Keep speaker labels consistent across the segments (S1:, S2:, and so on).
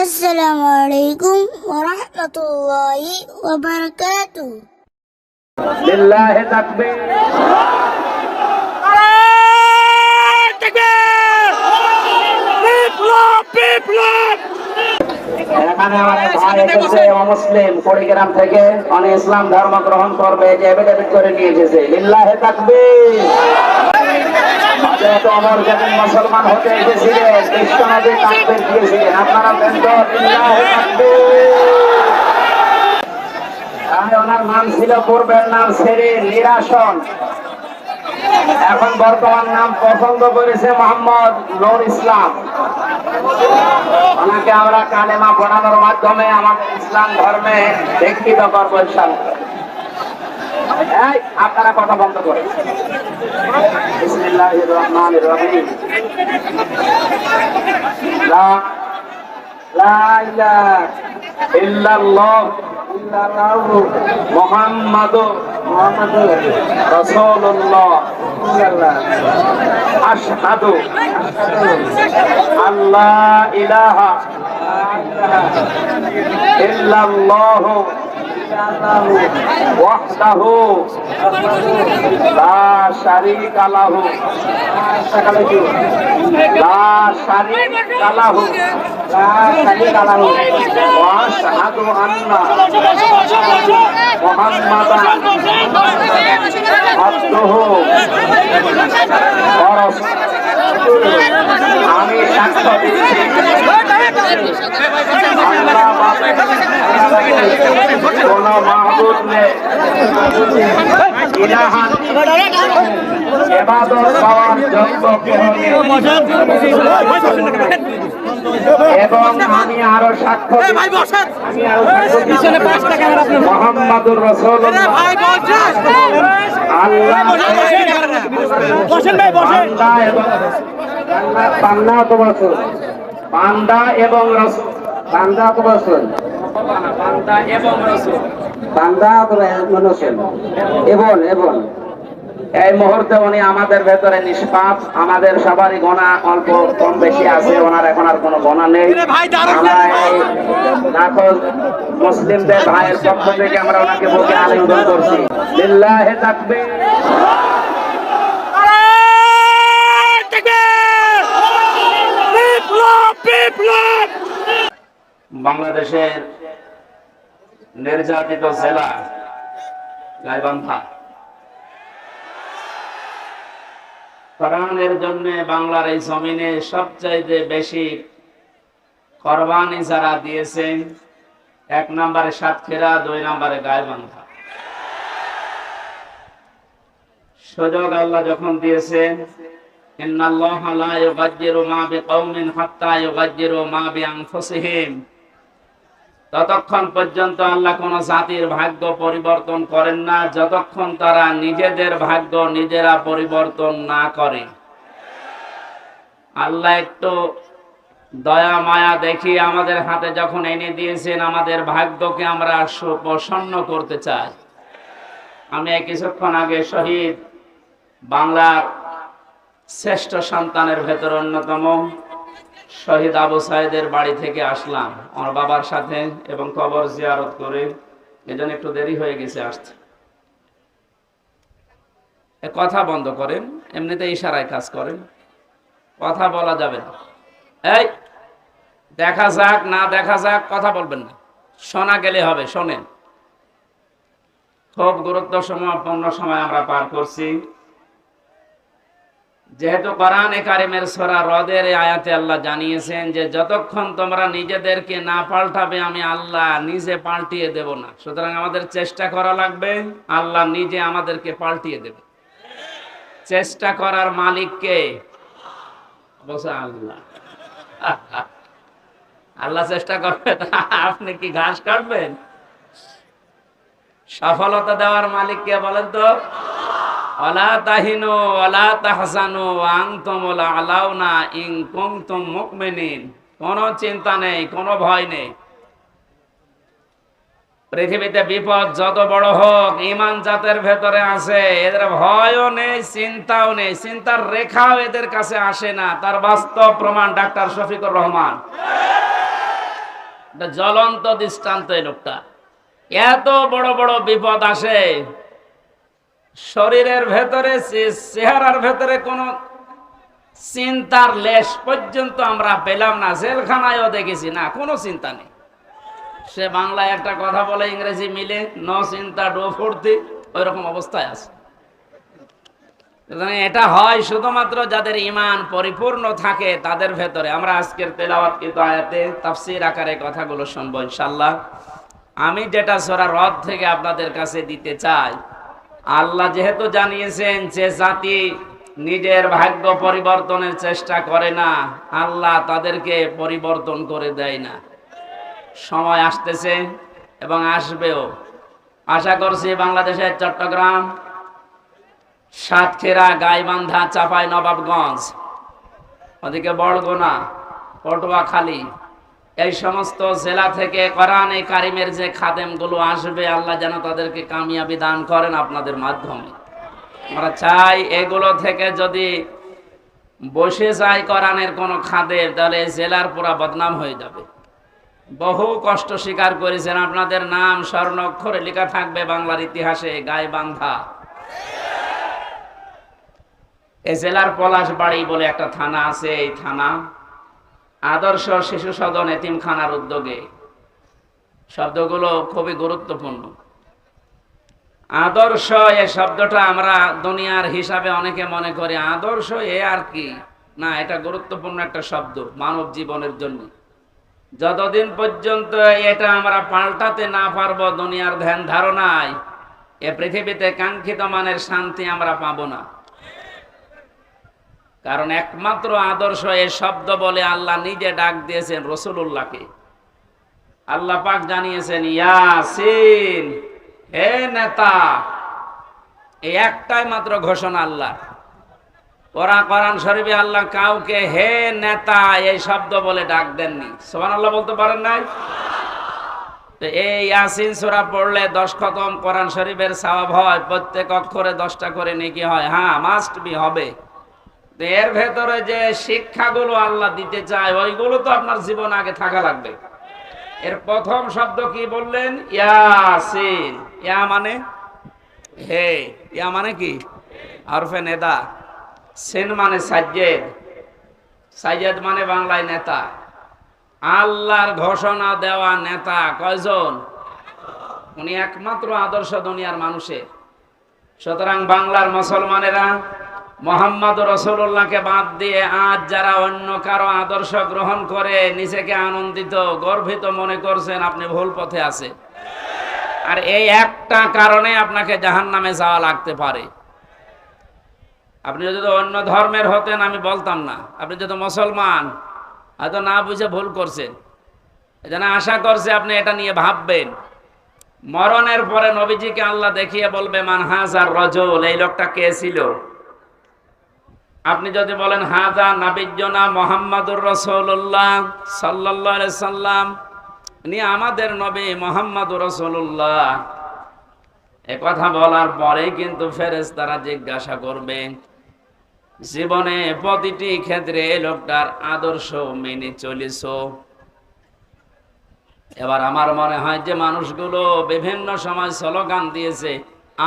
S1: আসসালামু আলাইকুম ওয়া রাহমাতুল্লাহি ওয়া বারাকাতুহু।
S2: লিল্লাহি তাকবীর। এখানে আমাদের ভাই এসেছে অমুসলিম কুড়িগ্রাম থেকে, উনি ইসলাম ধর্ম গ্রহণ করবে যে এফিডেভিট করে নিয়ে এসেছে। লিল্লাহি তাকবীর। হযরত ওমর যখন মুসলমান হতে এসেছিলেন বিশ্বনবী তাকবীর দিয়েছিলেন, আপনারা বলেন তো লিল্লাহি তাকবীর। ওনার নাম ছিল, পূর্বের নাম সেরিন নিরাসন, এখন বর্তমান নাম পছন্দ করেছে মোহাম্মদ নূর ইসলাম। ওনাকে আমরা কালেমা পড়ানোর মাধ্যমে আমাদের ইসলাম ধর্মে দীক্ষিত করবো ইনশাআল্লাহ। আপনারা কথা বন্ধ করেন। বিসমিল্লাহির রহমানির রহিম। লা ইলাহা ইল্লাল্লাহ মুহাম্মাদুর রাসূলুল্লাহ। আশহাদু আল্লা ইলাহা ইল্লাল্লাহু ওয়াহদাহু লা শারীকা লাহু ওয়া আশহাদু আন্না মুহাম্মাদান আবদুহু ওয়া রাসূলুহু। আমি সাক্ষ্য দিচ্ছি আল্লাহ কোন মাহবুব নেই, ইলাহান ইবাদত পাওয়ার যোগ্য কেউ নেই, এবং আমি আরো সাক্ষ্য মুহাম্মাদুর রাসূলুল্লাহ বান্দা এবং রাসূল। এই মুহূর্তে উনি আমাদের ভেতরে নিষ্পাপ, আমাদের সবারই গোনা অল্প কম বেশি আছে, ওনার এখন আর কোনো গোনা নেই। লাখো মুসলিমদের ভাইয়ের পক্ষ থেকে আমরা ওনাকে বুকে আলিঙ্গন করছি। লিল্লাহি তাকবীর। বাংলাদেশের নির্যাতিত জেলা গাইবান্ধা, কোরআনের জন্য বাংলার এই জমিনে সবচাইতে বেশি কোরবানি যারা দিয়েছেন, 1 নম্বরে সাতক্ষীরা, 2 নম্বরে গাইবান্ধা। সুযোগ আল্লাহ যখন দিয়েছেন, ইন্নাল্লাহা লা ইউগায়্যিরু মা বিকাওমিন হাত্তা ইউগায়্যিরু মা বিআনফুসিহিম, ততক্ষণ পর্যন্ত আল্লাহ কোন জাতির ভাগ্য পরিবর্তন করেন না যতক্ষণ তারা নিজেদের ভাগ্য নিজেরা পরিবর্তন না করে। আল্লাহ একটু দয়া মায়া দেখিয়ে আমাদের হাতে যখন এনে দিয়েছেন, আমাদের ভাগ্যকে আমরা সুপ্রসন্ন করতে চাই। আমি কিছুক্ষণ আগে শহীদ বাংলার শ্রেষ্ঠ সন্তানের ভেতর অন্যতম শহীদ আবু সাইদের বাড়ি থেকে আসলাম আমার বাবার সাথে, এবং কবর জিয়ারত করে, এজন্য একটু দেরি হয়ে গেছে আসতে। কথা বন্ধ করেন, এমনিতে ইশারায় কাজ করেন, কথা বলা যাবে না। এই দেখা যাক না দেখা যাক কথা বলবেন না, শোনা গেলে হবে। শোনেন, খুব গুরুত্বপূর্ণ সময় আমরা পার করছি। যেহেতু কোরআনে কারিমের সূরা রদের এই আয়াতে আল্লাহ জানিয়েছেন যে যতক্ষণ তোমরা নিজেদেরকে না পাল্টাবে আমি আল্লাহ নিজে পাল্টিয়ে দেব না। সুতরাং আমাদের চেষ্টা করা লাগবে, আল্লাহ নিজে আমাদেরকে পাল্টিয়ে দেবে। চেষ্টা করার মালিক কে? বলছে আল্লাহ। আল্লাহ চেষ্টা করবেন, আপনি কি ঘাস কাটবেন? সফলতা দেওয়ার মালিক কে বলেন তো? ওয়ালা তাহিনু ওয়ালা তাহজানু ওয়া আনতুমুল আলাউনা ইন কুনতুম মুমিনিন। কোনো চিন্তা নেই, কোনো ভয় নেই। পৃথিবীতে বিপদ যত বড় হোক, ঈমান জাতের ভেতরে আছে, এদের ভয়ও নেই, চিন্তাও নেই, চিন্তার রেখাও এদের কাছে আসে না। তার বাস্তব প্রমাণ ডাক্তার শফিকুর রহমান। এটা জ্বলন্ত দৃষ্টান্ত এই লোকটা। এত বড় বড় বিপদ আসে, শরীরের ভেতরে, চেহারার ভেতরে কোনো চিন্তার লেশ পর্যন্ত আমরা পেলাম না। জেলখানায়ও দেখেছি না, কোনো চিন্তা নেই। সে বাংলায় একটা কথা বলে, ইংরেজি মিলে, নো চিন্তা ডো ফুর্তি, ওই রকম অবস্থায় আছে। এটা হয় শুধুমাত্র যাদের ঈমান পরিপূর্ণ থাকে তাদের ভেতরে। আমরা আজকের তেলাওয়াতকৃত আয়াতে তাফসীর আকারে কথাগুলো শুনবো ইনশাআল্লাহ। আমি যেটা সূরা রদ থেকে আপনাদের কাছে দিতে চাই, আল্লাহ যেহেতু জানিয়েছেন যে জাতি নিজের ভাগ্য পরিবর্তনের চেষ্টা করে না, আল্লাহ তাদেরকে পরিবর্তন করে দেয় না। সময় আসতেছে এবং আসবেও। আশা করছি বাংলাদেশের চট্টগ্রাম, সাতক্ষীরা, গাইবান্ধা, চাঁপাই নবাবগঞ্জ, ওদিকে বরগুনা, পটুয়াখালী, এই সমস্ত জেলা থেকে কোরআনে কারিমের যে খাদেমগুলো আসবে, আল্লাহ যেন তাদেরকে কামিয়াবি দান করেন আপনাদের মাধ্যমে। আমরা চাই এগুলো থেকে যদি বসে যায় কোরআনের কোনো খাদেম, তাহলে জেলার পুরা বদনাম হয়ে যাবে। বহু কষ্ট স্বীকার করেছেন, আপনাদের নাম স্বর্ণাক্ষরে লেখা থাকবে বাংলার ইতিহাসে। গাইবান্ধা, এই জেলার পলাশবাড়ি বলে একটা থানা আছে, এই থানা আদর্শ শিশু সদন এতিমখানার উদ্যোগে। শব্দগুলো খুবই গুরুত্বপূর্ণ। আদর্শ এই শব্দটা আমরা দুনিয়ার হিসাবে অনেকে মনে করি আদর্শ এ আর কি না, এটা গুরুত্বপূর্ণ একটা শব্দ মানব জীবনের জন্য। যতদিন পর্যন্ত এটা আমরা পাল্টাতে না পারবো দুনিয়ার ধ্যান ধারণায়, এ পৃথিবীতে কাঙ্ক্ষিত মানের শান্তি আমরা পাবো না। কারণ একমাত্র আদর্শ এই শব্দ বলে আল্লাহ নিজে ডাক দিয়েছেন রাসূলুল্লাহকে। আল্লাহ পাক জানিয়েছেন, ইয়াসিন, হে নেতা। এই একটাই মাত্র ঘোষণা আল্লাহ। কোরআন শরীফে আল্লাহ কাউকে হে নেতা এই শব্দ বলে ডাক দেননি। সুবহানাল্লাহ বলতে পারেন নাই? তো এই ইয়াসিন সূরা পড়লে 10 খতম কোরআন শরীফের সওয়াব হয়, প্রত্যেক অক্ষরে 10টা করে নেকি হয়। হ্যাঁ, মাস্ট বি হবে। এর ভেতরে যে শিক্ষাগুলো আল্লাহ দিতে চায়, ওইগুলো তো আপনার জীবন আগে থাকা লাগবে। এর প্রথম শব্দ কি বললেন? ইয়াসিন। ইয়া মানে হে, ইয়া মানে কি? হরফে নেদা। সিন মানে সাজ্জেদ। সাজ্জেদ মানে বাংলায় নেতা। আল্লাহর ঘোষণা দেওয়া নেতা কয়জন? উনি একমাত্র আদর্শ দুনিয়ার মানুষের। সুতরাং বাংলার মুসলমানেরা মুহাম্মদ রাসূলুল্লাহকে বাদ দিয়ে আজ যারা অন্য কারো আদর্শ গ্রহণ করে নিজেকে আনন্দিত, গর্বিত মনে করছেন, আপনি ভুল পথে আছেন। আর এই একটা কারণে আপনাকে জাহান্নামে যাওয়া লাগতে পারে। আপনি যদি অন্য ধর্মের হতেন আমি বলতাম না, আপনি যদি মুসলমান হয়তো না বুঝে ভুল করছেন। এজন্য আশা করছি আপনি এটা নিয়ে ভাববেন। মরণের পরে নবীজিকে আল্লাহ দেখিয়ে বলবে, মান হাজার রাজুল, এই লোকটা কে ছিল? আপনি যদি বলেন হাজা নাবিয়্যুনা মুহাম্মাদুর রাসূলুল্লাহ সাল্লাল্লাহু আলাইহি সাল্লাম, ইনি আমাদের নবী মুহাম্মাদুর রাসূলুল্লাহ, এই কথা বলার পরেই কিন্তু ফেরেশতারা জিজ্ঞাসা করবে, জীবনে প্রতিটি ক্ষেত্রে এই লোকটার আদর্শ মেনে চলেছো? এবার আমার মনে হয় যে মানুষগুলো বিভিন্ন সময় স্লোগান দিয়েছে,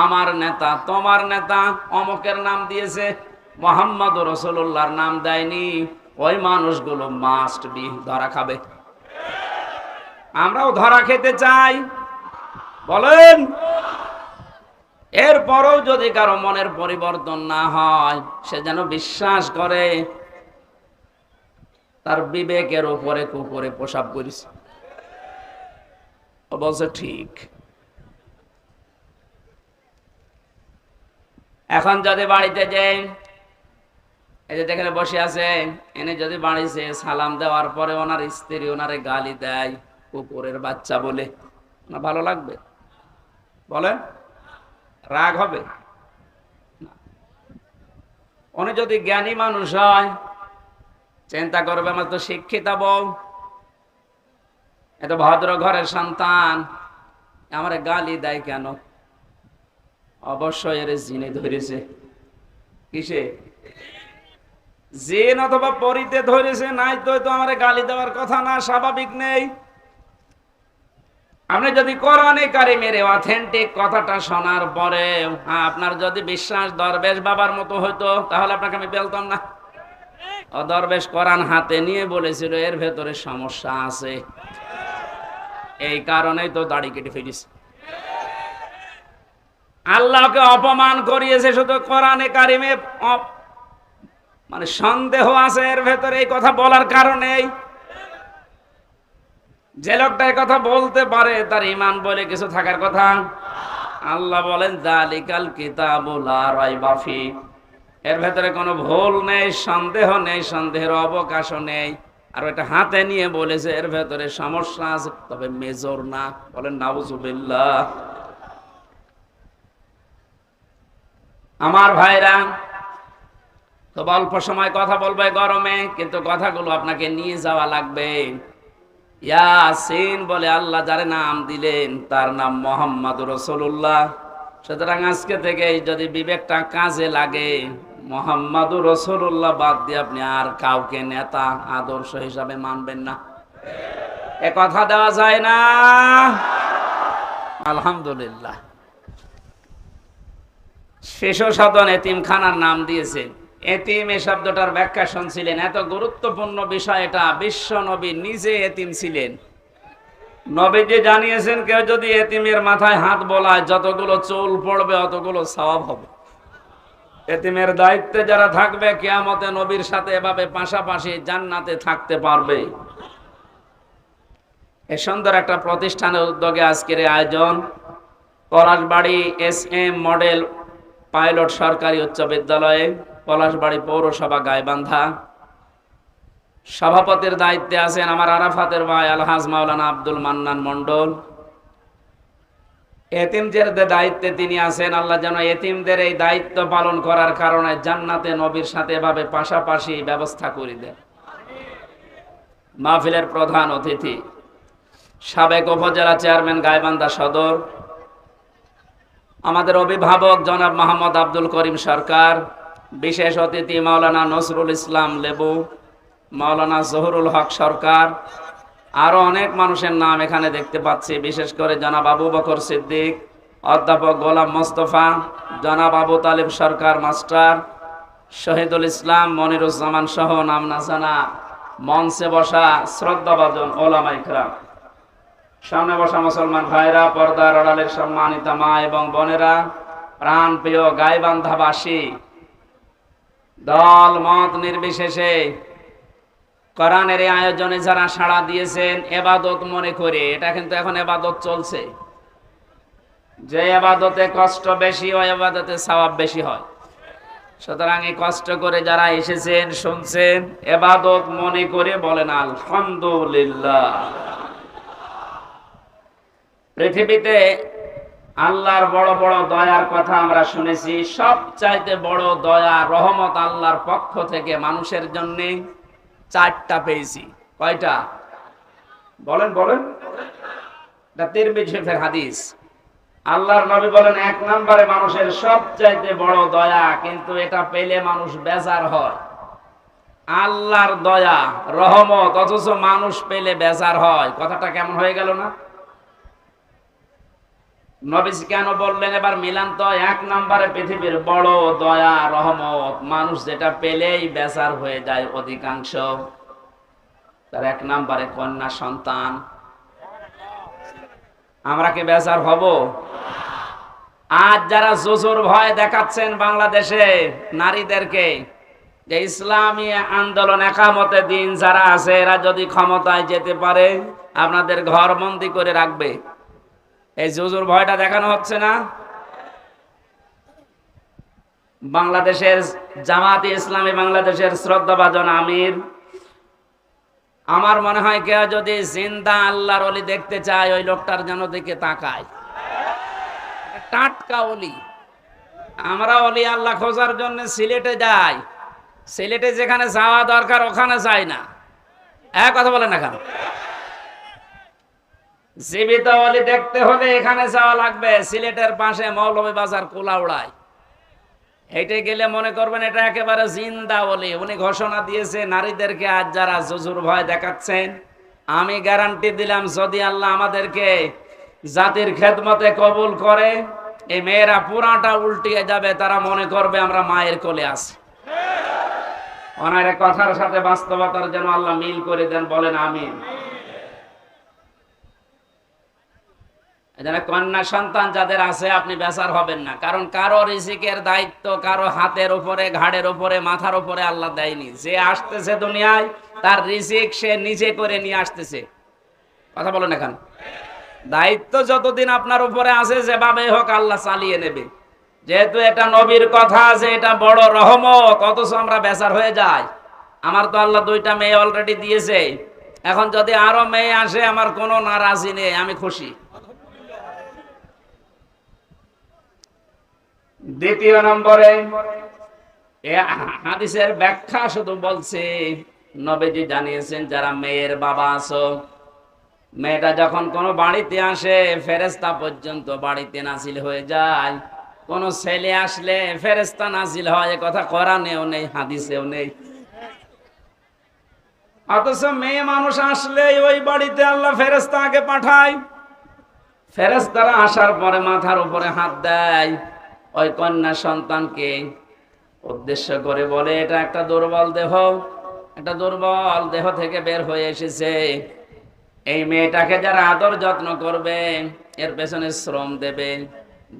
S2: আমার নেতা, তোমার নেতা, অমুকের নাম দিয়েছে, মুহাম্মদুর রাসূলুল্লাহর নাম দেয়নি, ওই মানুষগুলো মাস্ট বি ধরা খাবে। আমরাও ধরা খেতে চাই, বলেন? এরপরও যদি কারো মনের পরিবর্তন না হয়, সে যেন বিশ্বাস করে তার বিবেকের উপরে কুকুরে প্রসাব করেছে। ও বলছে ঠিক। এখন যদি বাড়িতে যাই, এই যে দেখেন বসে আছে, এনে যদি বাড়িতে সালাম দেওয়ার পরে ওনার স্ত্রী ওনারে গালি দেয় কুকুরের বাচ্চা বলে, না ভালো লাগবে? বলেন, রাগ হবে? উনি যদি জ্ঞানী মানুষ হয়, চিন্তা করবে আমার তো শিক্ষিতা বউ, এত ভদ্র ঘরের সন্তান, আমার গালি দেয় কেন? অবশ্যই এর জিনে ধরেছে। কিসে? জিন অথবা পরিতে ধরেছে, নাই তো আমার গালি দেওয়ার কথা না, স্বাভাবিক নেই। আপনি যদি কোরআনে কারিমের অথেন্টিক কথাটা শোনার পরে আপনার যদি বিশ্বাস দরবেশ বাবার মতো হইতো, তাহলে আপনাকে আমি বলতাম না। ও দরবেশ কোরআন হাতে নিয়ে বলেছিল এর ভেতরে সমস্যা আছে, এই কারণেই তো দাড়ি কেটে ফেলিস। আল্লাহকে অপমান করিয়েছে শুধু কোরআনে কারিমে মানে সন্দেহ আছে এর ভেতরে, এই কথা বলার কারণেই। যে লোকটা এই কথা বলতে পারে তার ঈমান বলে কিছু থাকার কথা। আল্লাহ বলেন যালিকাল কিতাবু লা রাইবা ফি, এর ভেতরে কোনো ভুল নেই, সন্দেহ নেই, সন্দেহের অবকাশও নেই। আর এটা হাতে নিয়ে বলেছে এর ভেতরে সমস্যা আছে, তবে মেজর না। বলেন নাউজুবিল্লাহ। আমার ভাইরা, তো অল্প সময় কথা বলবে গরমে, কিন্তু কথাগুলো আপনাকে নিয়ে যাওয়া লাগবে। ইয়াসিন বলে আল্লাহ যারে নাম দিলেন তার নাম মুহাম্মাদুর রাসূলুল্লাহ। সুতরাং আজকে থেকে যদি বিবেকটা কাজে লাগে, মুহাম্মাদুর রাসূলুল্লাহ বাদ দিয়ে আপনি আর কাউকে নেতা আদর্শ হিসাবে মানবেন না। এ কথা দেওয়া যায় না। আলহামদুলিল্লাহ। শিশু সদন এতিমখানার নাম দিয়েছেন। এতিম এই শব্দটার ব্যাখ্যা শুনছিলেন, এত গুরুত্বপূর্ণ বিষয় এটা। বিশ্ব নবী নিজে এতিম ছিলেন। নবীজি জানিয়েছেন কেউ যদি এতিমের মাথায় হাত বোলায় যতগুলো চুল পড়বে অতগুলো সওয়াব হবে। এতিমের দায়িত্বে যারা থাকবে কিয়ামতে নবীর সাথে এভাবে পাশাপাশি জান্নাতে থাকতে পারবে। এ সুন্দর একটা প্রতিষ্ঠানের উদ্যোগে আজকের আয়োজন। পলাশবাড়ি SM মডেল পাইলট সরকারি উচ্চ বিদ্যালয়ে, পলাশবাড়ি পৌরসভা গাইবান্ধা। সভাপতির দায়িত্বে আছেন আমার আরাফাতের ভাই আলহাজ মাওলানা আব্দুল মান্নান মন্ডল। এতিমদের দায়িত্বে তিনি আছেন। আল্লাহ যেন এতিমদের এই দায়িত্ব পালন করার কারণে জান্নাতে নবীর সাথে এভাবে পাশাপাশি ব্যবস্থা করে দেন। মাহফিলের প্রধান অতিথি সাবেক উপজেলা চেয়ারম্যান গাইবান্ধা সদর, আমাদের অভিভাবক জনাব মোহাম্মদ আব্দুল করিম সরকার, বিশেষ অতিথি মাওলানা নসরুল ইসলাম লেবু, মাওলানা জহুরুল হক সরকার, আরো অনেক মানুষের নাম এখানে দেখতে পাচ্ছি। বিশেষ করে জনাব আবু বকর সিদ্দিক, অধ্যাপক গোলাম মোস্তফা, জনাব আবু তালিব সরকার মাস্টার, শহীদুল ইসলাম মনিরুজ্জামান সহ নাম না জানা মঞ্চে বসা শ্রদ্ধাভাজন ওলামা ইকরাম, সামনে বসা মুসলমান ভাইরা, পর্দার আড়ালের সম্মানিতা মা এবং বোনেরা, প্রাণ প্রিয় গাইবান্ধাবাসী, দল মত নির্বিশেষে কোরআনের এই আয়োজনে যারা সাড়া দিয়েছেন এবাদত মনে করে, এটা কিন্তু এখন এবাদত চলছে। যে এবাদতে কষ্ট বেশি হয় এবাদতে সওয়াব বেশি হয়। সুতরাং এই কষ্ট করে যারা এসেছেন শুনছেন এবাদত মনে করে বলেন আলহামদুলিল্লাহ। পৃথিবীতে আল্লাহর বড় বড় দয়ার কথা আমরা শুনেছি। সবচাইতে বড় দয়া রহমত আল্লাহর পক্ষ থেকে মানুষের জন্য চারটা পেয়েছি। কয়টা বলেন বলেন? এটা তিরমিজি শরীফের হাদিস। আল্লাহর নবী বলেন এক নম্বরে মানুষের সবচাইতে বড় দয়া, কিন্তু এটা পেলে মানুষ বেজার হয়। আল্লাহর দয়া রহমত, অথচ মানুষ পেলে বেজার হয়। কথাটা কেমন হয়ে গেল না? নবীজি কেন বললেন এবার মিলান তো? এক নম্বরে পৃথিবীর বড় দয়া রহমত, মানুষ যেটা পেলেই বেজার হয়ে যায় অধিকাংশ। তার এক নম্বরে কন্যা সন্তান। আমরা কি বেজার হব? আজ যারা জুজুর ভয় দেখাচ্ছেন বাংলাদেশে নারীদেরকে, যে ইসলামী আন্দোলন একামতে দিন যারা আছে এরা যদি ক্ষমতায় যেতে পারে আপনাদের ঘর বন্দি করে রাখবে, এই জুজুর ভয়টা দেখানো হচ্ছে না? বাংলাদেশের জামাতে ইসলামী বাংলাদেশের শ্রদ্ধাভাজন আমির, আমার মনে হয় কেউ যদি জিন্দা আল্লাহর ওলি দেখতে চায় ওই লোকটার যেন দিকে তাকায়। টাটকা ওলি। আমরা ওলি আল্লাহ খোঁজার জন্য সিলেটে যাই, সিলেটে যেখানে যাওয়া দরকার ওখানে যাই না। এক কথা বলেন না কেন? জীবিত ওলি দেখতে হলে এখানে যাওয়া লাগবে, সিলেটের পাশে মৌলভীবাজার কুলাউড়ায়। হেঁটে গেলে মনে করবেন এটা একেবারে জিন্দা ওলি। উনি ঘোষণা দিয়েছে নারীদেরকে আজ যারা জুজুর ভয় দেখাচ্ছেন, আমি গ্যারান্টি দিলাম যদি আল্লাহ আমাদেরকে জাতির খেদমতে কবুল করে, এই মেয়েরা পুরাটা উল্টিয়ে যাবে, তারা মনে করবে আমরা মায়ের কোলে আছি। ওনার কথার সাথে বাস্তবতার যেন আল্লাহ মিল করে দেন, বলেন আমিন। এজন্য কন্যা সন্তান যাদের আছে আপনি বেজার হবেন না, কারণ কারো রিজিকের দায়িত্ব কারো হাতের উপরে, ঘাড়ের উপরে, মাথার উপরে আল্লাহ দেয়নি। যে আসতেছে দুনিয়ায় তার রিজিক সে নিজে করে নিয়ে আসতেছে। কথা বলেন এখন, দায়িত্ব যতদিন আপনার উপরে আছে যেভাবে হোক আল্লাহ চালিয়ে নেবে। যেহেতু এটা নবীর কথা আছে, এটা বড় রহমত, অথচ আমরা বেজার হয়ে যাই। আমার তো আল্লাহ 2টা মেয়ে অলরেডি দিয়েছে, এখন যদি আরো মেয়ে আসে আমার কোনো নারাজি নেই, আমি খুশি। দ্বিতীয় নম্বরে হাদিসের ব্যাখ্যা শুধু বলছে, নবীজি জানিয়েছেন যারা মেয়ের বাবা আছো, মেয়েটা যখন কোনো বাড়িতে আসে ফেরেশতা পর্যন্ত বাড়িতে নাজিল হয়ে যায়। কোন ছেলে আসলে ফেরেশতা নাজিল হয়, এ কথা কোরআনেও নেই, হাদিসেও নেই। অথচ মেয়ে মানুষ আসলে ওই বাড়িতে আল্লাহ ফেরেশতা আগে পাঠায়। ফেরেশতারা আসার পরে মাথার উপরে হাত দেয়, ওই কন্যা সন্তানকে উদ্দেশ্য করে বলে এটা একটা দুর্বল দেহ, একটা দুর্বল দেহ থেকে বের হয়ে এসেছে। এই মেয়েটাকে যারা আদর যত্ন করবে, এর পেছনে শ্রম দেবে,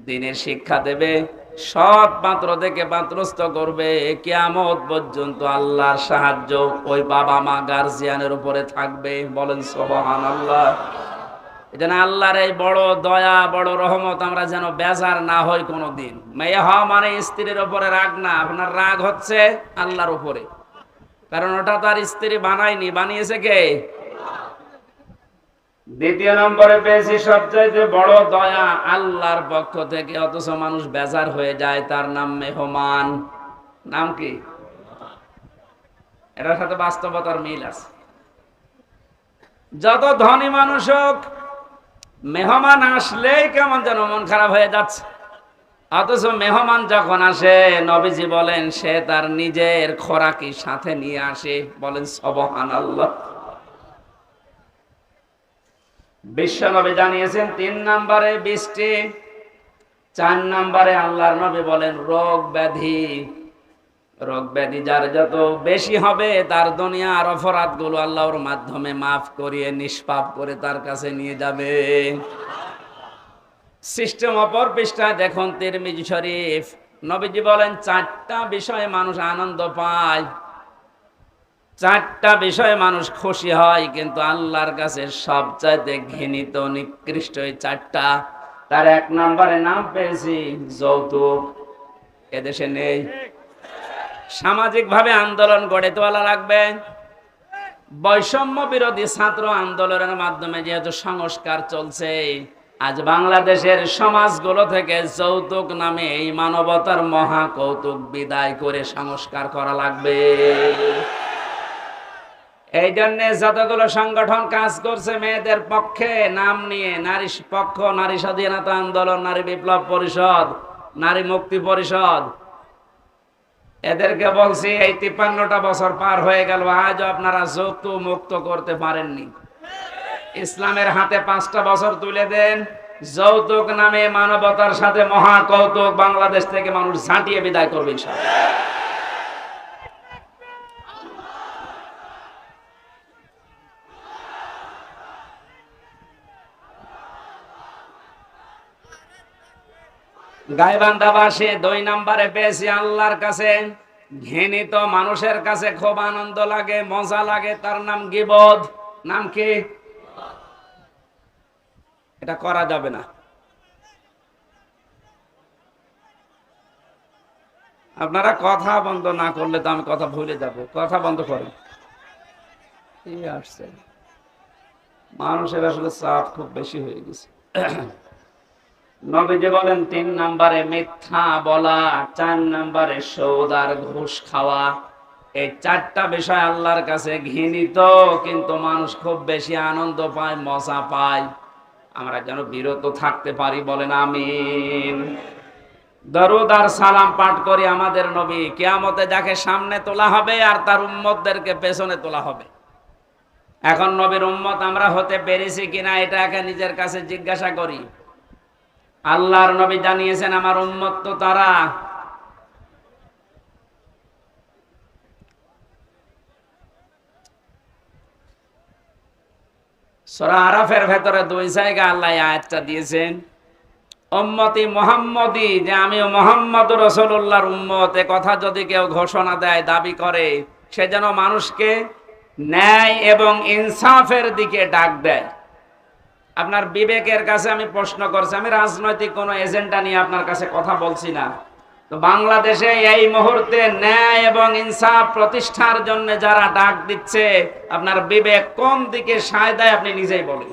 S2: দিনের শিক্ষা দেবে, সৎ পাত্র থেকে পাত্রস্থ করবে, কিয়ামত পর্যন্ত আল্লাহর সাহায্য ওই বাবা মা গার্জিয়ানের উপরে থাকবে। বলেন সুবহানাল্লাহ। এজন্য আল্লাহর এই বড় দয়া, বড় রহমত আমরা যেন বেজার না হই কোনোদিন। মেয়ে হওয়া মানে স্ত্রীর উপরে রাগ না, আপনার রাগ হচ্ছে আল্লাহর উপরে, কারণ ওটা তো আর স্ত্রী বানায়নি, বানিয়েছে কে? দ্বিতীয় নম্বরে পেয়েছি সবচাইতে বড় দয়া আল্লাহর পক্ষ থেকে, অথচ মানুষ বেজার হয়ে যায়, তার নাম মেহমান। নাম কি? এটার সাথে বাস্তবতার মিল আছে। যত ধনী মানুষ হোক, মেহমান আসলেই কেমন যেন মন খারাপ হয়ে যাচ্ছে। অথচ মেহমান যখন আসে, নবীজি বলেন সে তার নিজের খোরাকি সাথে নিয়ে আসে। বলেন সুবহানাল্লাহ। বিশ্ব নবী জানিয়েছেন 3 নম্বরে বৃষ্টি, 4 নম্বরে আল্লাহর নবী বলেন রোগ ব্যাধি। রোগ ব্যাধি যার যত বেশি হবে, তার দুনিয়ার অপরাধগুলো আল্লাহর মাধ্যমে মাফ করিয়ে নিষ্পাপ করে তার কাছে নিয়ে যাবে। সিস্টেম অপর পৃষ্ঠায় দেখুন তিরমিজি শরীফ, নবীজি বলেন 4টা বিষয়ে মানুষ আনন্দ পায়, 4টা বিষয়ে মানুষ খুশি হয়, কিন্তু আল্লাহর কাছে সবচাইতে ঘৃণিত নিকৃষ্ট এই 4টা। তার 1 নম্বরে নাম পেয়েছি যৌতুক। এদেশে নেই। সামাজিক ভাবে আন্দোলন গড়ে তোলা লাগবে। বৈষম্য বিরোধী ছাত্র আন্দোলনের মাধ্যমে যেহেতু সংস্কার চলছে, আজ বাংলাদেশের সমাজগুলো থেকে যৌতুক নামে এই মানবতার মহা কৌতুক বিদায় করে সংস্কার করা লাগবে। এই জন্য যতগুলো সংগঠন কাজ করছে মেয়েদের পক্ষে নাম নিয়ে, নারী পক্ষ, নারী স্বাধীনতা আন্দোলন, নারী বিপ্লব পরিষদ, নারী মুক্তি পরিষদ, এদেরকে বলছি এই 53টা বছর পার হয়ে গেল, আজও আপনারা যৌতুক মুক্ত করতে পারেননি। ইসলামের হাতে 5টা বছর তুলে দেন, যৌতুক নামে মানবতার সাথে মহা কৌতুক বাংলাদেশ থেকে মানুষ ঝাঁটিয়ে বিদায় করবে ইনশাআল্লাহ। গাইবান্ধাবাসী 2 নম্বরে পেয়েছি আল্লাহর কাছে ঘৃণিত, মানুষের কাছে খুব আনন্দ লাগে, মজা লাগে, তার নাম গীবত। নাম কি? এটা করা যাবে না। আপনারা কথা বন্ধ না করলে তো আমি কথা ভুলে যাব। কথা বন্ধ করেন। কি আসছে, মানুষের আসলে চাপ খুব বেশি হয়ে গেছে। নবীজি বলেন 3 নম্বরে মিথ্যা বলা, 4 নম্বরে সুদ আর ঘুষ খাওয়া। এই 4টা বিষয় আল্লাহর কাছে ঘৃণিত, কিন্তু মানুষ খুব বেশি আনন্দ পায়, মজা পায়। আমরা যেন বিরত থাকতে পারি, বলেন আমিন। দরুদ আর সালাম পাঠ করি আমাদের নবী, কিয়ামতে যাকে সামনে তোলা হবে আর তার উম্মতদেরকে পেছনে তোলা হবে। এখন নবীর উম্মত আমরা হতে পেরেছি কিনা এটা একা নিজের কাছে জিজ্ঞাসা করি। আল্লাহর নবী জানিয়েছেন আমার উম্মত তো তারা। সূরা আরাফের ভেতরে 2 জায়গায় আল্লাহ এই আয়াতটা দিয়েছেন, উম্মতি মুহাম্মদি, যে আমিও মুহাম্মদ রাসূলুল্লাহর উম্মত। এ কথা যদি কেউ ঘোষণা দেয়, দাবি করে, সে যেন মানুষকে ন্যায় এবং ইনসাফের দিকে ডাক দেয়। আপনার বিবেকের কাছে আমি প্রশ্ন করছি, আমি রাজনৈতিক কোনো এজেন্ডা নিয়ে আপনার কাছে কথা বলছি না। তো বাংলাদেশে এই মুহূর্তে ন্যায় এবং ইনসাফ প্রতিষ্ঠার জন্য যারা ডাক দিচ্ছে, আপনার বিবেক কোন দিকে সায় দেয় আপনি নিজেই বলেন।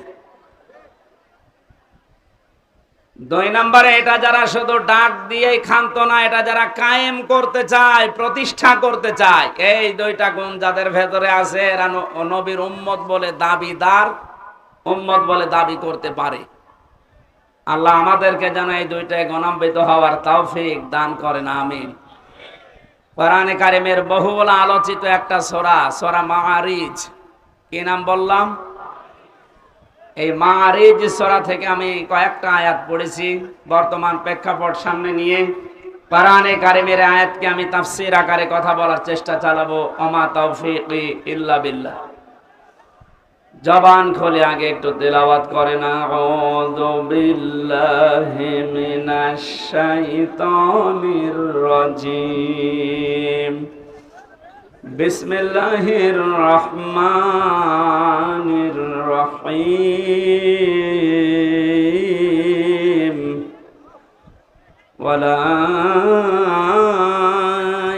S2: 2 নম্বরে, এটা যারা শুধু ডাক দিয়েই ক্ষান্ত না, এটা যারা কায়েম করতে চায়, প্রতিষ্ঠা করতে চায়, এই 2টা গুণ যাদের ভেতরে আছে, এরা নবীর উম্মত বলে দাবিদার, উম্মত বলে দাবি করতে পারে। আল্লাহ আমাদেরকে যেন এই 2টায় গুণান্বিত হওয়ার তৌফিক দান করেন, আমিন। কোরআনে কারিমের বহুল আলোচিত একটা সূরা, সূরা মাআরিজ। কি নাম বললাম? এই মাআরিজ সূরা থেকে আমি কয়েকটা আয়াত পড়েছি বর্তমান প্রেক্ষাপট সামনে নিয়ে। কোরআনে কারিমের আয়াতকে আমি তাফসীর আকারে কথা বলার চেষ্টা চালাবো। ওমা তাওফীকি ইল্লা বিল্লাহ। জবান খুলে আগে একটু তেলাওয়াত করেন, আউযু বিল্লাহি মিনাশ শাইতানির রাজীম, বিসমিল্লাহির রহমানির রহিম, ওয়ালা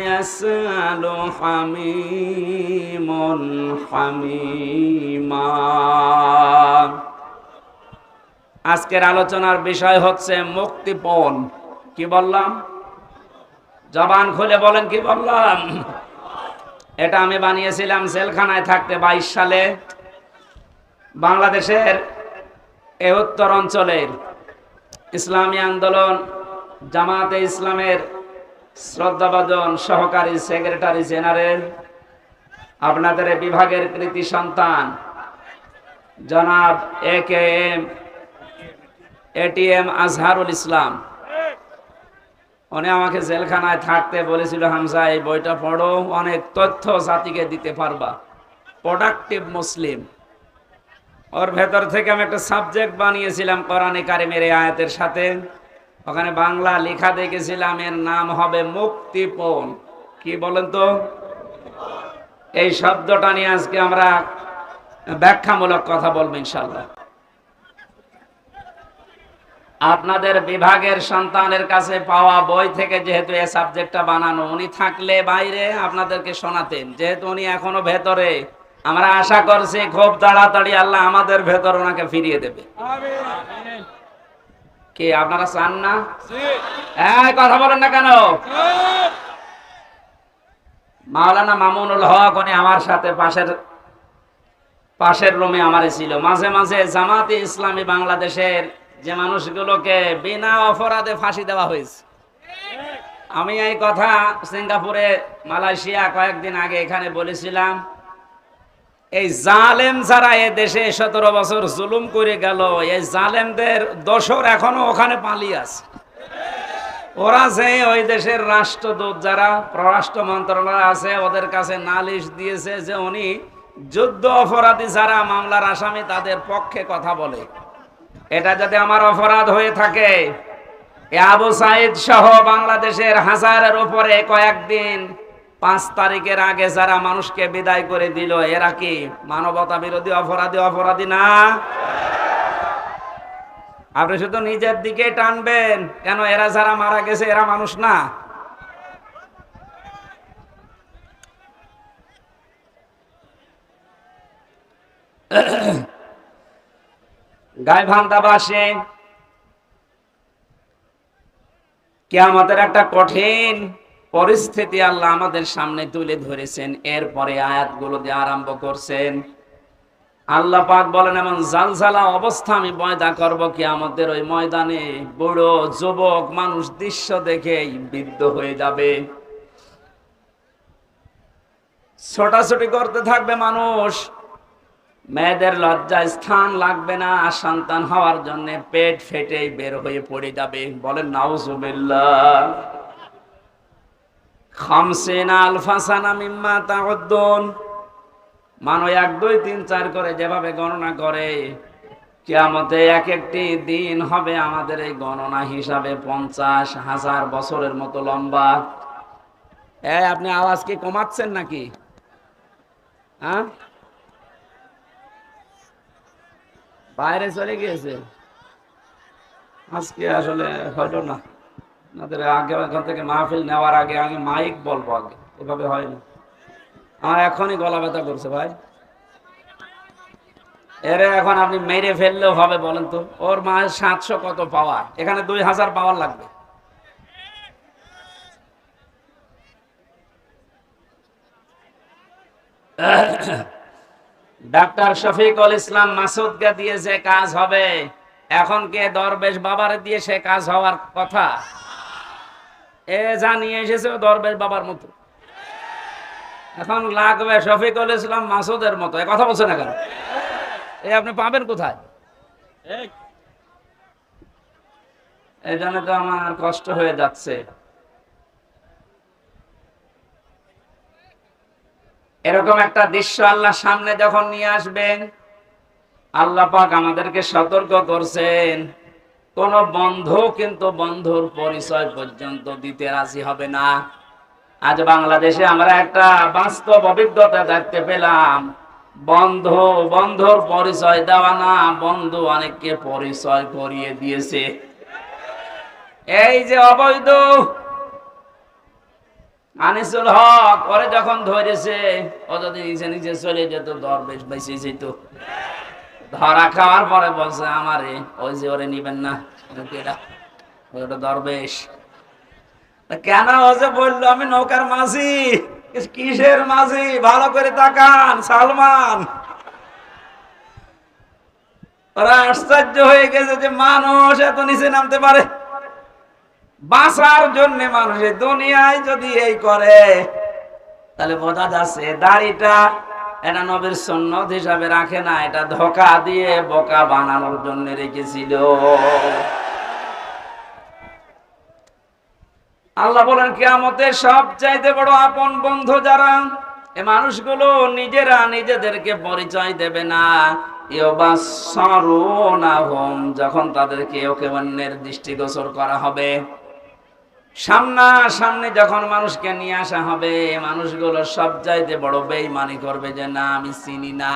S2: ইয়াসআলু হামিমুন হামিমা। আজকের আলোচনার বিষয় হচ্ছে মুক্তিপণ। কি বললাম? জবান খুলে বলেন, কি বললাম? এটা আমি বানিয়েছিলাম জেলখানায় থাকতে 22 সালে। বাংলাদেশের এই উত্তর অঞ্চলের ইসলামী আন্দোলন জামাতে ইসলামের শ্রদ্ধাভাজন সহকারী সেক্রেটারি জেনারেল, আপনাদের বিভাগের কৃতি সন্তান জনাব এটিএম আজহারুল ইসলাম, উনি আমাকে জেলখানায় থাকতে বলেছিল, হামজা এই বইটা পড়ো, অনেক তথ্য জাতিকে দিতে পারবা, প্রোডাক্টিভ মুসলিম। ওর ভেতর থেকে আমি একটা সাবজেক্ট বানিয়েছিলাম কোরআনে কারিমের এই আয়াতের সাথে। ওখানে বাংলা লেখা দেখেছিলাম, এর নাম হবে মুক্তিপণ। কি বলেন তো? এই শব্দটা নিয়ে আজকে আমরা ব্যাখ্যামূলক কথা বলবো ইনশাআল্লাহ। আপনাদের বিভাগের সন্তানের কাছে পাওয়া বই থেকে যেহেতু এই সাবজেক্টটা বানানো, উনি থাকলে বাইরে আপনাদেরকে শোনাতেন। যেহেতু উনি এখনো ভেতরে, আমরা আশা করছি খুব তাড়াতাড়ি আল্লাহ আমাদের ভেতর ওনাকে ফিরিয়ে দেবে। কি আপনারা চান না? কথা বলেন না কেন? মাওলানা মামুনুল হক উনি আমার সাথে পাশের রুমে আমারে ছিল। মাঝে মাঝে জামাতে ইসলামী বাংলাদেশের যে মানুষগুলোকে বিনা অপরাধে ফাঁসি দেওয়া হয়েছে, আমি এই কথা সিঙ্গাপুরে, মালয়েশিয়া কয়েকদিন আগে এখানে বলেছিলাম। এই জালেম যারা এ দেশে 17 বছর জুলুম করে গেল, এই জালেমদের দোসর এখনো ওখানে পালিয়ে আছে। ওরা যে ওই দেশের রাষ্ট্রদূত যারা পররাষ্ট্র মন্ত্রণালয় আছে, ওদের কাছে নালিশ দিয়েছে যে উনি যুদ্ধ অপরাধী যারা মামলার আসামি তাদের পক্ষে কথা বলে। এটা যদি আমার অপরাধ হয়ে থাকে, আবু সাইদ সহ বাংলাদেশের হাজারের উপরে কয়েকদিন 5 তারিখের আগে যারা মানুষকে বিদায় করে দিল, এরা কি মানবতা বিরোধী অপরাধী না? আপনি শুধু নিজের দিকে টানবেন কেন? এরা যারা মারা গেছে এরা মানুষ না? গাইবান্ধাবাসী কিয়ামতের একটা কঠিন পরিস্থিতি আল্লাহ আমাদের সামনে তুলে ধরেছেন। এরপরে আয়াতগুলো দিয়ে আরম্ভ করছেন। আল্লাহ পাক বলেন, এমন জালজালা অবস্থা আমি পয়দা করব কিয়ামতের ওই ময়দানে, বুড়ো যুবক মানুষ দৃশ্য দেখেই বিদ্ধ হয়ে যাবে। ছোটাছুটি করতে থাকবে মানুষ, মেয়েদের লজ্জা স্থান লাগবে না, সন্তান হওয়ার জন্য পেট ফেটে বের হয়ে পড়ে যাবে। বলেন নাউজুবিল্লাহ। খামসিনা আলফা সানা মিম্মা তাউদ্দুন, মানো 1 2 3 4 করে যেভাবে গণনা করে, কিয়ামতে এক একটি দিন হবে আমাদের এই গণনা হিসাবে 50,000 বছরের মতো লম্বা। আপনি আওয়াজ কি কমাচ্ছেন নাকি? হ্যাঁ, বাইরে চলে গিয়েছে আজকে, আসলে হলো না। আপনাদের আগে এখান থেকে মাহফিল নেওয়ার আগে আগে মাইক বলবো, আগে এভাবে হয় না। আমার এখনই গলা ব্যথা করছে ভাই। এরে এখন আপনি মেরে ফেললেও হবে? বলেন তো, ওর মায়ের 700 কত পাওয়ার, এখানে 2000 পাওয়ার লাগবে। ডাক্তার শফিকুল ইসলাম মাসুদকে দিয়ে যে কাজ হবে, এখন কে দরবেশ বাবার দিয়ে সে কাজ হওয়ার কথা? এ জানিয়ে এসেছে দরবেশ বাবার মতো, এখন লাগবে শফিকুল ইসলাম মাসুদের মতো। এ কথা বলছে না কেন? আপনি পাবেন কোথায়? এই জন্য তো আমার কষ্ট হয়ে যাচ্ছে। এরকম একটা দৃশ্য আল্লাহ সামনে যখন নিয়ে আসবেন, আল্লাহ পাক আমাদেরকে সতর্ক করছেন, কোন বন্ধু কিন্তু বন্ধুর পরিচয় পর্যন্ত দিতে রাজি হবে না। আজ বাংলাদেশে আমরা একটা বাস্তব অভিজ্ঞতা দেখতে পেলাম, বন্ধু বন্ধুর পরিচয় দেওয়া না, বন্ধু অনেককে পরিচয় করিয়ে দিয়েছে। এই যে অবৈধ আনিসুল হক, ওরে যখন ধরেছে, ও যদি নিজে নিজে চলে যেত, দরবেশ বেঁচে যেত। ধরা খাওয়ার পরে বলছে আমারে, ওই যে ওরে নিবেন না, ওটা দরবেশ। কেন? ও যে বললো আমি নৌকার মাঝি। কিসের মাঝি? ভালো করে তাকান সালমান। ওরা আশ্চর্য হয়ে গেছে যে মানুষ এত নিচে নামতে পারে। বাঁচার জন্য মানুষের দুনিয়ায় যদি এই করে, তাহলে বোঝা যাচ্ছে দাড়িটা এটা নবীর সুন্নত হিসাবে রাখে না, এটা ধোঁকা দিয়ে বোকা বানানোর জন্য রেখেছিল। আল্লাহ বলেন কিয়ামতের সবচাইতে বড় আপন বন্ধু যারা, এই মানুষগুলো নিজেরা নিজেদেরকে পরিচয় দেবে না। ইউবাসসারুনাহুম, যখন তাদেরকে ওকে অন্যের দৃষ্টিগোচর করা হবে, সামনাসামনি যখন মানুষকে নিয়ে আসা হবে, মানুষগুলো সবচাইতে বড় বেঈমানি করবে যে না আমি চিনি না।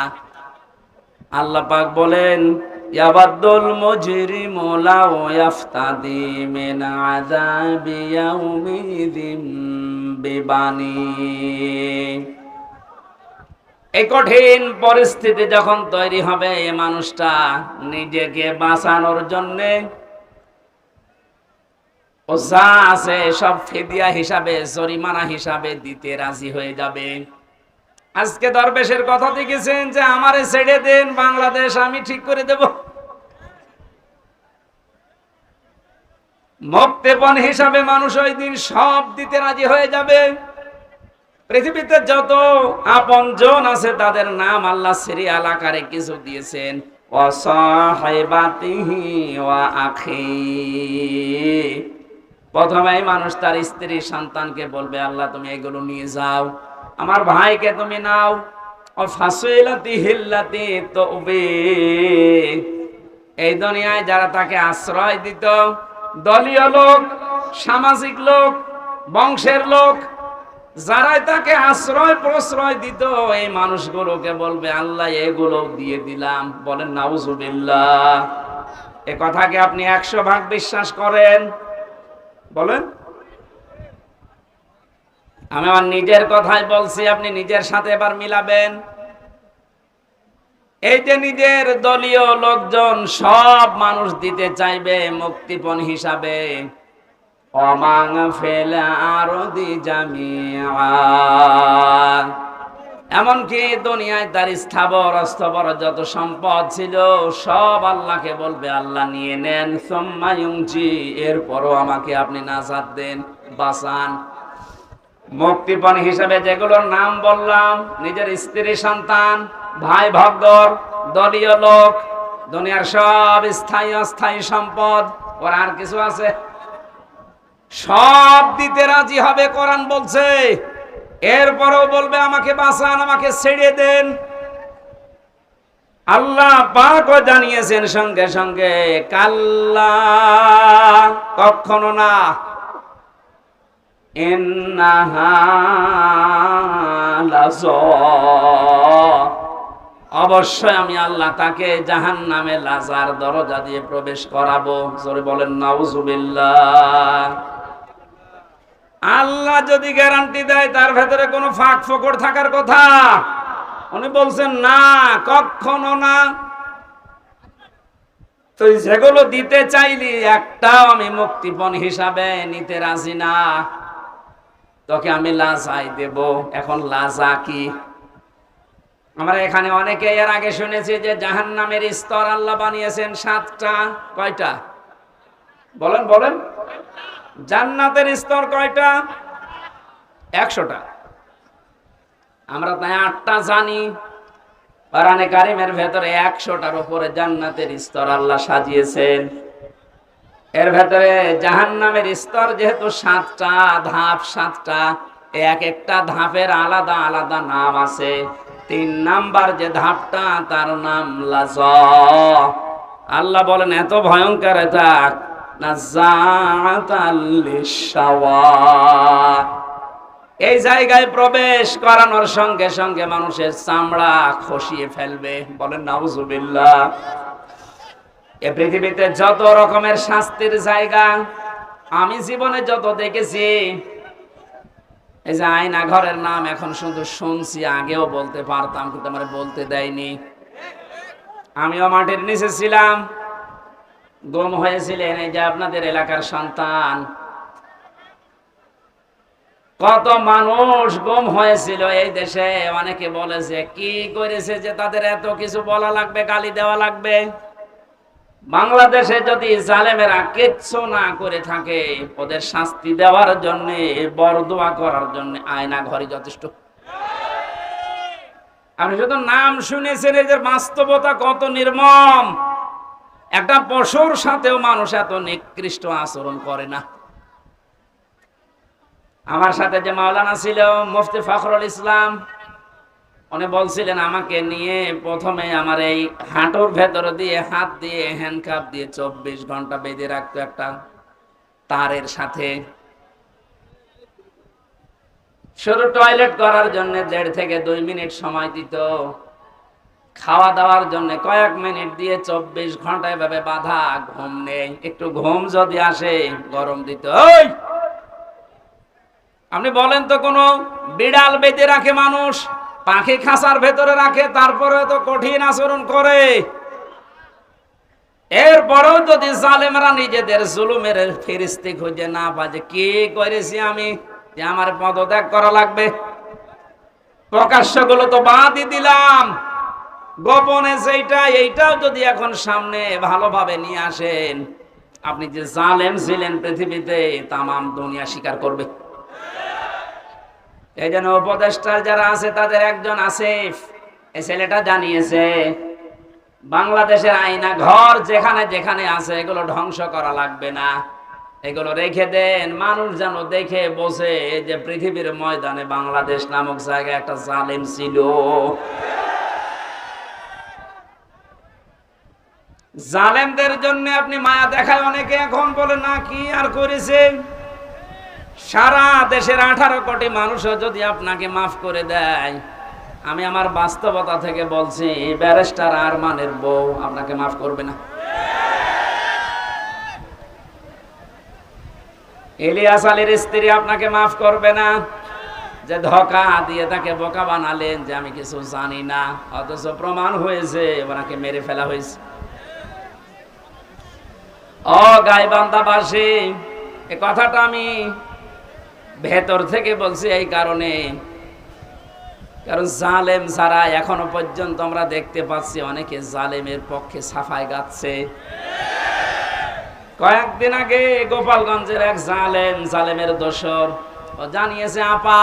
S2: আল্লাহ পাক বলেন ইয়াবাদুল মুজরিমু লাউ ইয়াফতাদি মিন আযাবি ইয়াউমিযিন বিবানি। এই কঠিন পরিস্থিতি যখন তৈরি হবে, এই মানুষটা নিজেকে বাঁচানোর জন্যে ও যা আছে সব ফিদিয়া হিসাবে, জরিমানা হিসাবে দিতে রাজি হয়ে যাবে। আজকে দরবেশের কথা দেখেছেন যে আমারে ছেড়ে দেন, বাংলাদেশ আমি ঠিক করে দেব। মুক্তিপণ হিসাবে মানুষ ওই দিন সব দিতে রাজি হয়ে যাবে। পৃথিবীতে যত আপনজন আছে তাদের নাম আল্লাহ সিরিয়াল আকারে কিছু দিয়েছেন, ওয়া সাহিবাতিহি ওয়া আখি। প্রথমেই মানুষ তার স্ত্রী সন্তানকে বলবে আল্লাহ তুমি এগুলো নিয়ে যাও, আমার ভাইকে তুমি নাও। ও ফাসিলাতি হিল্লাতি তুবি, এই দুনিয়ায় যারা তাকে আশ্রয় দিত, দলীয় লোক, সামাজিক লোক, বংশের লোক, যারাই তাকে আশ্রয় প্রশ্রয় দিত, এই মানুষগুলোকে বলবে আল্লাহ এগুলো দিয়ে দিলাম। বলেন নাউজুবিল্লাহ। এ কথাকে আপনি 100 ভাগ বিশ্বাস করেন? বলেন। আমি আমার নিজের কথাই বলছি, আপনি নিজের সাথে এবার মিলাবেন। এই যে নিজের দলীয় লোকজন সব মানুষ দিতে চাইবে মুক্তিপণ হিসাবে, অমাং ফেলা আরদি জামিআ, এমনকি দুনিয়ায় তার স্থাবর অস্থাবর যত সম্পদ ছিল সব আল্লাহকে বলবে আল্লাহ নিয়ে নেন। সুম্মা ইউনজি, এরপরও আমাকে আপনি নাজাত দেন, বাঁচান। মুক্তিপণ হিসাবে যেগুলোর নাম বললাম, নিজের স্ত্রী সন্তান, ভাই ভগদর, দলীয় লোক, দুনিয়ার সব স্থায়ী অস্থায়ী সম্পদ, ওর আর কিছু আছে? সব দিতে রাজি হবে, কোরআন বলছে। এরপরেও বলবে আমাকে বাঁচান, আমাকে ছেড়ে দেন। আল্লাহ পাকও জানিয়েছেন সঙ্গে সঙ্গে, কাল্লা, কখনো না, ইন্নাহা লাযা, অবশ্যই আমি আল্লাহ তাকে জাহান্নামে লাজার দরজা দিয়ে প্রবেশ করাবো। জোরে বলেন নাউজুবিল্লাহ। আল্লাহ যদি গ্যারান্টি দেয় তার ভেতরে কোনো ফাঁক ফোকর থাকার কথা? উনি বলছেন না, কখনো না। তুই যেগুলো দিতে চাইলি একটাও আমি মুক্তিপণ হিসাবে নিতে রাজি না। তোকে আমি লাজাই দেব। এখন লাজা কি? আমরা এখানে অনেকে এর আগে শুনেছি যে জাহান্নামের স্তর আল্লাহ বানিয়েছেন 7টা। কয়টা বলেন বলেন? জান্নাতের স্তর কয়টা? 100টা। আমরা তাই 8টা জানি। কোরআনে কারিমের ভেতরে 100টার উপরে জান্নাতের স্তর আল্লাহ সাজিয়েছেন। এর ভেতরে জাহান্নামের স্তর যেহেতু 7টা, ধাপ 7টা, এক একটা ধাপের আলাদা আলাদা নাম আছে। 3 নাম্বার যে ধাপটা তার নাম লাযা। আল্লাহ বলেন এত ভয়ঙ্কর এটা, নাযাআতাল লিশাওয়া। এই জায়গায় প্রবেশ করানোর সঙ্গে সঙ্গে মানুষের চামড়া খসিয়ে ফেলবে। বলেন নাউজুবিল্লাহ। এ পৃথিবীতে যত রকমের শাস্তির জায়গা আমি জীবনে যত দেখেছি, এই যে আয়না ঘরের নাম এখন শুধু শুনছি, আগেও বলতে পারতাম কিন্তু আমার বলতে দেয়নি। আমিও মাটির নিচে ছিলাম, গুম হয়েছিলেন এই যে আপনাদের এলাকার সন্তান। কত মানুষ গুম হয়েছিল এই দেশে। অনেকে বলে যে কি করেছে যে তাদের এত কিছু বলা লাগবে, গালি দেওয়া লাগবে। বাংলাদেশে যদি জালেমেরা কিচ্ছু না করে থাকে, ওদের শাস্তি দেওয়ার জন্য, বরদোয়া করার জন্য আয়না ঘরই যথেষ্ট। আপনি শুধু নাম শুনেছেন, এদের বাস্তবতা কত নির্মম। একটা পশুর সাথেও মানুষ এত নিকৃষ্ট আচরণ করে না। আমার সাথে যে মাওলানা ছিল মুফতি ফখরুল ইসলাম, উনি বলছিলেন আমাকে নিয়ে প্রথমে আমার এই হাঁটুর ভেতর দিয়ে হাত দিয়ে হ্যান্ডকাপ দিয়ে 24 ঘন্টা বেঁধে রাখতো একটা তারের সাথে। শুধু টয়লেট করার জন্য 1.5 থেকে 2 মিনিট সময় দিত, খাওয়া দাওয়ার জন্য কয়েক মিনিট দিয়ে 24 ঘন্টা এভাবে বাঁধা। ঘুম নেই, একটু ঘুম যদি আসে গরম দিত। ওই আপনি বলেন তো, কোন বিড়াল বেঁধে রাখে মানুষ, পাখি খাঁচার ভেতরে রাখে, তারপরে তো কঠিন আচরণ করে। এরপরেও যদি জালেমরা নিজেদের জুলুমের ফিরিস্তি খুঁজে না পায় যে কি করেছি আমি যে আমার পদত্যাগ করা লাগবে, প্রকাশ্য গুলো তো বাদই দিলাম, গোপনে যেটা এইটাও যদি এখন সামনে ভালোভাবে নিয়ে আসেন, আপনি যে জালেম ছিলেন পৃথিবীতে তামাম দুনিয়া স্বীকার করবে। এই জন্য উপদেষ্টা যারা আছে তাদের একজন আসিফ, এই ছেলেটা জানিয়েছে বাংলাদেশের আয়না ঘর যেখানে যেখানে আছে এগুলো ধ্বংস করা লাগবে না, এগুলো রেখে দেন। মানুষ যেন দেখে বসে যে পৃথিবীর ময়দানে বাংলাদেশ নামক জায়গায় একটা জালেম ছিল। জালেমদের জন্য আপনি মায়া দেখায় অনেকে এখন বলে না কি আর করেছেন। সারা দেশের 18 কোটি মানুষও যদি আপনাকে মাফ করে দেয়, আমি আমার বাস্তবতা থেকে বলছি ব্যারিস্টার আরমানের বউ আপনাকে মাফ করবে না। ইলিয়াস আলীর স্ত্রী আপনাকে মাফ করবে না, যে ধোঁকা দিয়ে তাকে বোকা বানালেন যে আমি কিছু জানি না, অথচ প্রমাণ হয়েছে ওনাকে মেরে ফেলা হয়েছে। ও গাইবান্ধাবাসী, এই কথাটা আমি ভেতর থেকে বলছি এই কারণে, কারণ জালেম ছাড়া এখনো পর্যন্ত আমরা দেখতে পাচ্ছি অনেকে জালেমের পক্ষে সাফাই গাচ্ছে। কয়েকদিন আগে গোপালগঞ্জের এক জালেমের দোসর ও জানিয়েছে, আপা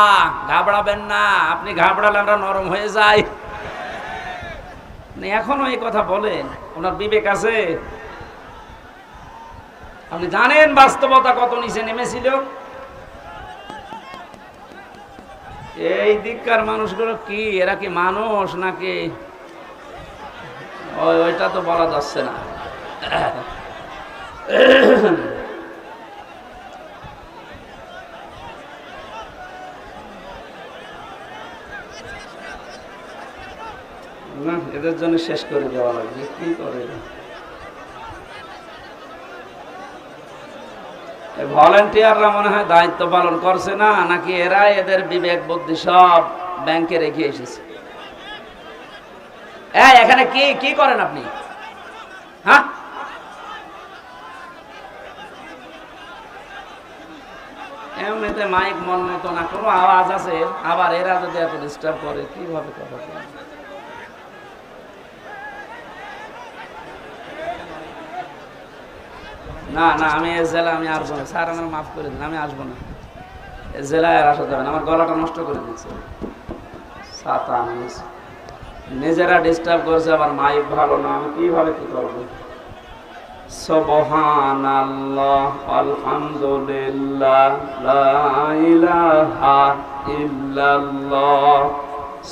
S2: ঘাবড়াবেন না, আপনি ঘাবড়ালে আমরা নরম হয়ে যাই। এখনো এই কথা বলেন? ওনার বিবেক আছে? আপনি জানেন বাস্তবতা কত নিচে নেমেছিল? এই দিককার মানুষগুলো কি, এরা কি মানুষ নাকি? ওইটা তো বলা যাচ্ছে না। না, এদের জন্য শেষ করে দেওয়া লাগবে। কি করে ভলান্টিয়াররা মনে হয় দায়িত্ব পালন করছে না, নাকি এরা এদের বিবেক বুদ্ধি সব ব্যাংকে রেখে এসেছে? এখানে কি কি করেন আপনি? হ্যাঁ, এমনিতে মাইক মন মতো না, কোনো আওয়াজ আছে, আবার এরা যদি এত ডিস্টার্ব করে কিভাবে কথা বলে? না না, আমি এই জেলা আমি আসবো না স্যার, আমার মাফ করে দিন, আমি আসবো না এই জেলায়, আর আসা যাবে না, আমার গলাটা নষ্ট করে দিচ্ছে। ছাতা আনিয়েছে, নিজেরা ডিস্টার্ব করছে, আবার মাইক ভালো না, আমি কিভাবে কি করবো? সুবহানাল্লাহ আলহামদুলিল্লাহ লা ইলাহা ইল্লাল্লাহ,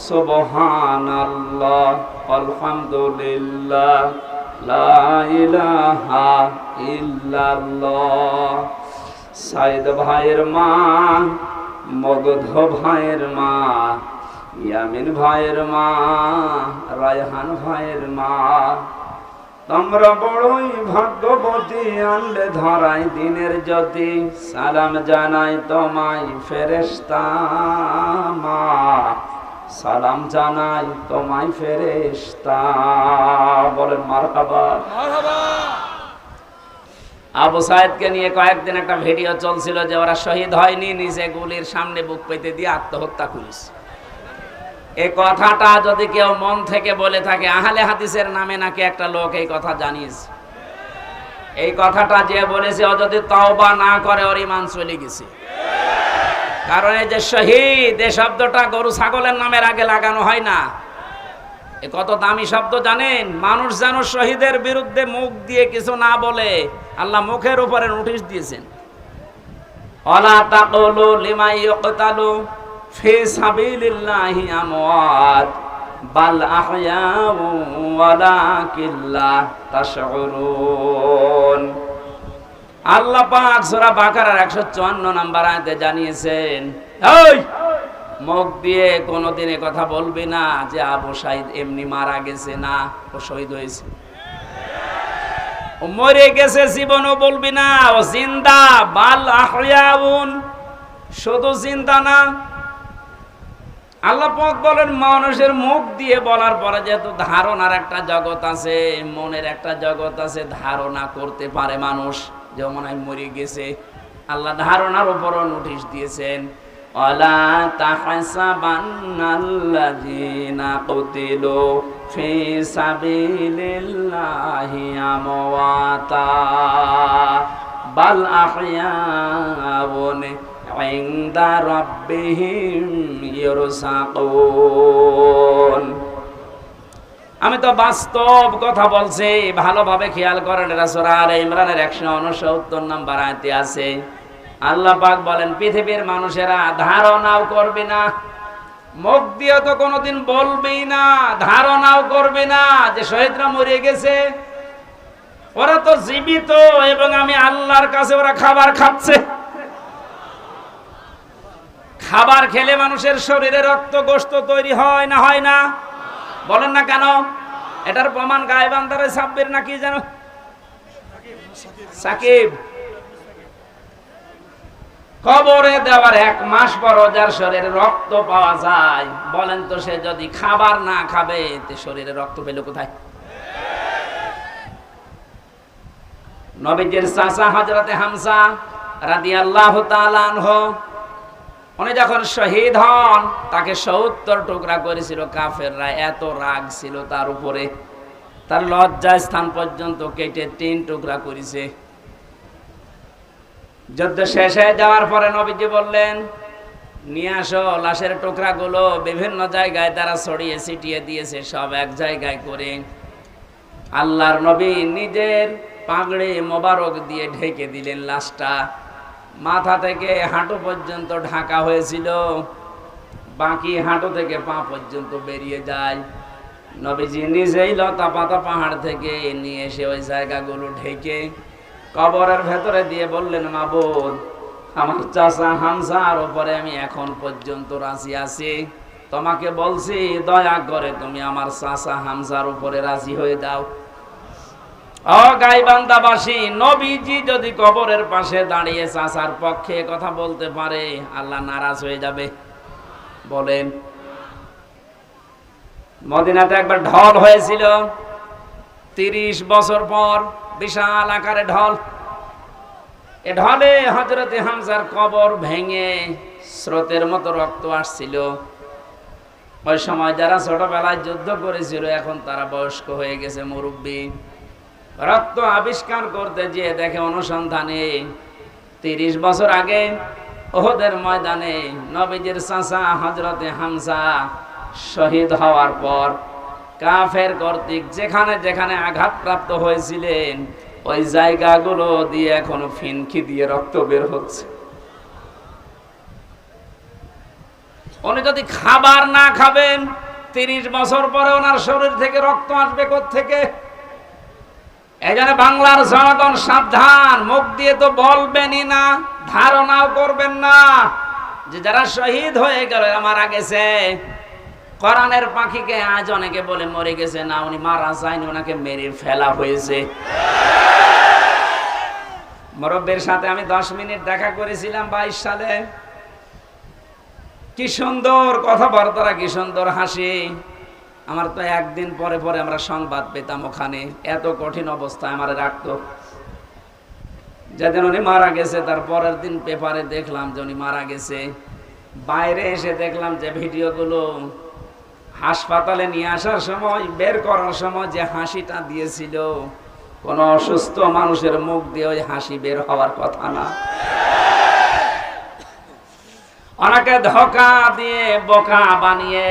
S2: সুবহানাল্লাহ আলহামদুলিল্লাহ লা ইলাহা ইল্লাল্লাহ। সাইদ ভাইয়ের মা, মগধ ভাইয়ের মা, ইয়ামিন ভাইয়ের মা, রায়হান ভাইয়ের মা, তোমরা বড়ই ভাগ্যবতী, আনলে ধরাই দিনের জ্যোতি, সালাম জানাই তোমায় ফেরেশতা মা, সালাম জানাই তোমায় ফেরেশতা। বলেন মারহাবা। আবু সাইদকে নিয়ে কয়েকদিন একটা ভিডিও চলছিল যে ওরা শহীদ হয়নি, নিজে গুলির সামনে বুক পেতে দিয়ে আত্মহত্যা করেছে। এই কথাটা যদি কেউ মন থেকে বলে থাকে, আহলে হাদিসের নামে নাকি একটা লোক এই কথা জানিয়েছে, এই কথাটা যে বলেছে ও যদি তওবা না করে ওর ঈমান চলে গেছে। কারণ এই যে শহীদ, এই শব্দটা গরু ছাগলের নামের আগে লাগানো হয় না। এ কত দামি শব্দ জানেন? মানুষ যেন শহীদের বিরুদ্ধে মুখ দিয়ে কিছু না বলে, আল্লাহ মুখের উপরে নোটিশ দিয়েছেন, ওয়ালা তাকুলু লিমা ইউকতালু ফি সাবিলিল্লাহি আমওয়াত বাল আহয়াউ ওয়ালাকিন লা তাশউরুন। আল্লাহ পাক সূরা বাকারার 154 নম্বর আয়াতে জানিয়েছেন, এই মুখ দিয়ে কোনোদিন এই কথা বলবি না যে আবু সাইদ এমনি মারা গেছে, না, ও শহীদ হয়েছে, ও মরে গেছে, জীবনও বলবি না, ও জিন্দা, বাল আহয়াউন, শুধু জিন্দা না। আল্লাহ পাক বলেন মানুষের মুখ দিয়ে বলার পরে যেহেতু ধারণার একটা জগৎ আছে, মনের একটা জগৎ আছে, ধারণা করতে পারে মানুষ যে মনে হয় মরে গেছে। আল্লাহ ধারণার উপরও নোটিশ দিয়েছেন, ওয়ালা তাহসাবান্নাল্লাযীনা কুতিলু ফি সাবিলিল্লাহি আমওয়াতা বাল আহয়াউন ইনদা রাব্বিহিম ইরসাকুন। আমি তো বাস্তব কথা বলছি, ভালোভাবে খেয়াল করেন। এটা সূরা আলে ইমরানের 169 নম্বর আয়াতে আছে। আল্লাহ পাক বলেন পৃথিবীর মানুষেরা ধারণাও করবে না, মুখ দিয়ে তো কোনোদিন বলবেই না, ধারণাও করবে না যে শহীদরা মরে গেছে। ওরা তো জীবিত এবং আমি আল্লাহর কাছে ওরা খাবার খাচ্ছে। খাবার খেলে মানুষের শরীরে রক্ত গোশত তৈরি হয় না, হয় না? বলেন না কেন? এটার প্রমাণ গায়বান্দারে সাব্বির নাকি যেন সাকিব, কবরে দেওয়ার 1 মাস পর যার শরীরে রক্ত পাওয়া যায়, বলেন তো সে যদি খাবার না খাবে তে শরীরে রক্ত পেল কোথায়? নবীজির চাচা হযরতে হামজা রাদিয়াল্লাহু তাআলা আনহু, উনি যখন শহীদ হন তাকে 70 টুকরা করেছিল কাফেররা। এত রাগ ছিল তার উপরে, তার লজ্জা স্থান পর্যন্ত কেটে 3 টুকরা করেছে। যুদ্ধ শেষ হয়ে যাওয়ার পরে নবীজি বললেন নিয়ে আসো। লাশের টুকরাগুলো বিভিন্ন জায়গায় তারা ছড়িয়ে ছিটিয়ে দিয়েছে, সব এক জায়গায় করে আল্লাহর নবী নিজের পাগড়ি মোবারক দিয়ে ঢেকে দিলেন লাশটা। মাথা থেকে হাঁটু পর্যন্ত ঢাকা হয়েছিল, বাকি হাঁটু থেকে পা পর্যন্ত বেরিয়ে যায়। নবীজি নিজেই লতা পাতা পাহাড় থেকে নিয়ে এসে ওই জায়গাগুলো ঢেকে কবরের ভেতরে দিয়ে বললেন, মাবুদ, আমার চাচা হামজার উপরে আমি এখন পর্যন্ত রাজি আছি, তোমাকে বলছি দয়া করে তুমি আমার চাচা হামজার উপরে রাজি হয়ে যাও। ও গাইবান্ধাবাসী, নবীজি যদি কবরের পাশে দাঁড়িয়ে চাচার পক্ষে কথা বলতে পারে, আল্লাহ নারাজ হয়ে যাবে? বলেন। মদিনাতে একবার ঢল হয়েছিল 30 বছর পর, বিশাল আকারে ঢল। এ ঢলে হযরতে হামজার কবর ভেঙে স্রোতের মতো রক্ত আসছিল। ওই সময় যারা ছোটবেলায় যুদ্ধ করেছিল এখন তারা বয়স্ক হয়ে গেছে, মুরব্বী। রক্ত আবিষ্কার করতে গিয়ে দেখে অনুসন্ধানে 30 বছর আগে উহুদের ময়দানে নবীজির চাচা হযরতে হামজা শহীদ হওয়ার পর কাফের কর্তৃক যেখানে যেখানে আঘাতপ্রাপ্ত হয়েছিলেন ওই জায়গাগুলো দিয়ে এখনো ফিনকি দিয়ে রক্ত বের হচ্ছে। উনি যদি খাবার না খাবেন 30 বছর পরে ওনার শরীর থেকে রক্ত আসবে কোত্থেকে? এই জন্য বাংলার জনগণ সাবধান, মুখ দিয়ে তো বলবেনই না, ধারণাও করবেন না যে যারা শহীদ হয়ে গেল মারা গেছে। কোরআনের পাখিকে আজ অনেকে বলে মরে গেছে, না উনি মারা যায়নি, ওনাকে মেরে ফেলা হয়েছে। মুরব্বির সাথে আমি 10 মিনিট দেখা করেছিলাম 22 সালে। কি সুন্দর কথাবার্তা, কি সুন্দর হাসি। আমার তো একদিন পরে পরে আমরা সংবাদ পেতাম ওখানে, এত কঠিন অবস্থায় আমার রাখতো। যেদিন উনি মারা গেছে তার পরের দিন পেপারে দেখলাম যে উনি মারা গেছে। বাইরে এসে দেখলাম যে ভিডিওগুলো হাসপাতালে নিয়ে আসার সময়, বের করার সময় যে হাসিটা দিয়েছিল, কোন অসুস্থ মানুষের মুখ দিয়ে ওই হাসি বের হওয়ার কথা না। অনেকে ধোঁকা দিয়ে বোকা বানিয়ে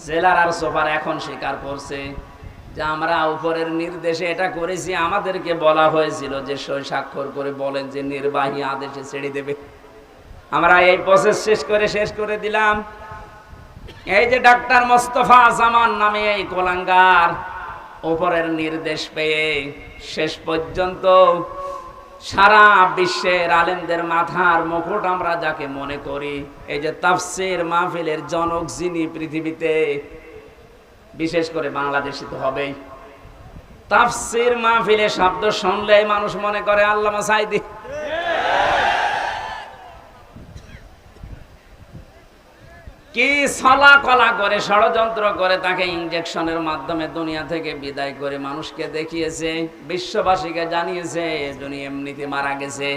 S2: জেলার আর সোফার এখন স্বীকার করছে যে আমরা উপরের নির্দেশে এটা করেছি, আমাদেরকে বলা হয়েছিল যে সই স্বাক্ষর করে বলেন যে নির্বাহী আদেশে ছেড়ে দেবে। আমরা এই প্রসেস শেষ করে দিলাম। এই যে ডাক্তার মোস্তফা জামান নামে এই কোলাঙ্গার উপরের নির্দেশ পেয়ে শেষ পর্যন্ত সারা বিশ্বের আলেমদের মাথার মুকুট আমরা যাকে মনে করি, এই যে তাফসীর মাহফিলের জনক যিনি পৃথিবীতে, বিশেষ করে বাংলাদেশে তো হবেই। তাফসীর মাহফিলে শব্দ শুনলেই মানুষ মনে করে আল্লামা সাঈদী। কি ছলা কলা করে ষড়যন্ত্র করে তাকে ইনজেকশনের মাধ্যমে দুনিয়া থেকে বিদায় করে মানুষকে দেখিয়েছে, বিশ্ববাসীকে জানিয়েছে উনি এমনিতে মারা গেছে।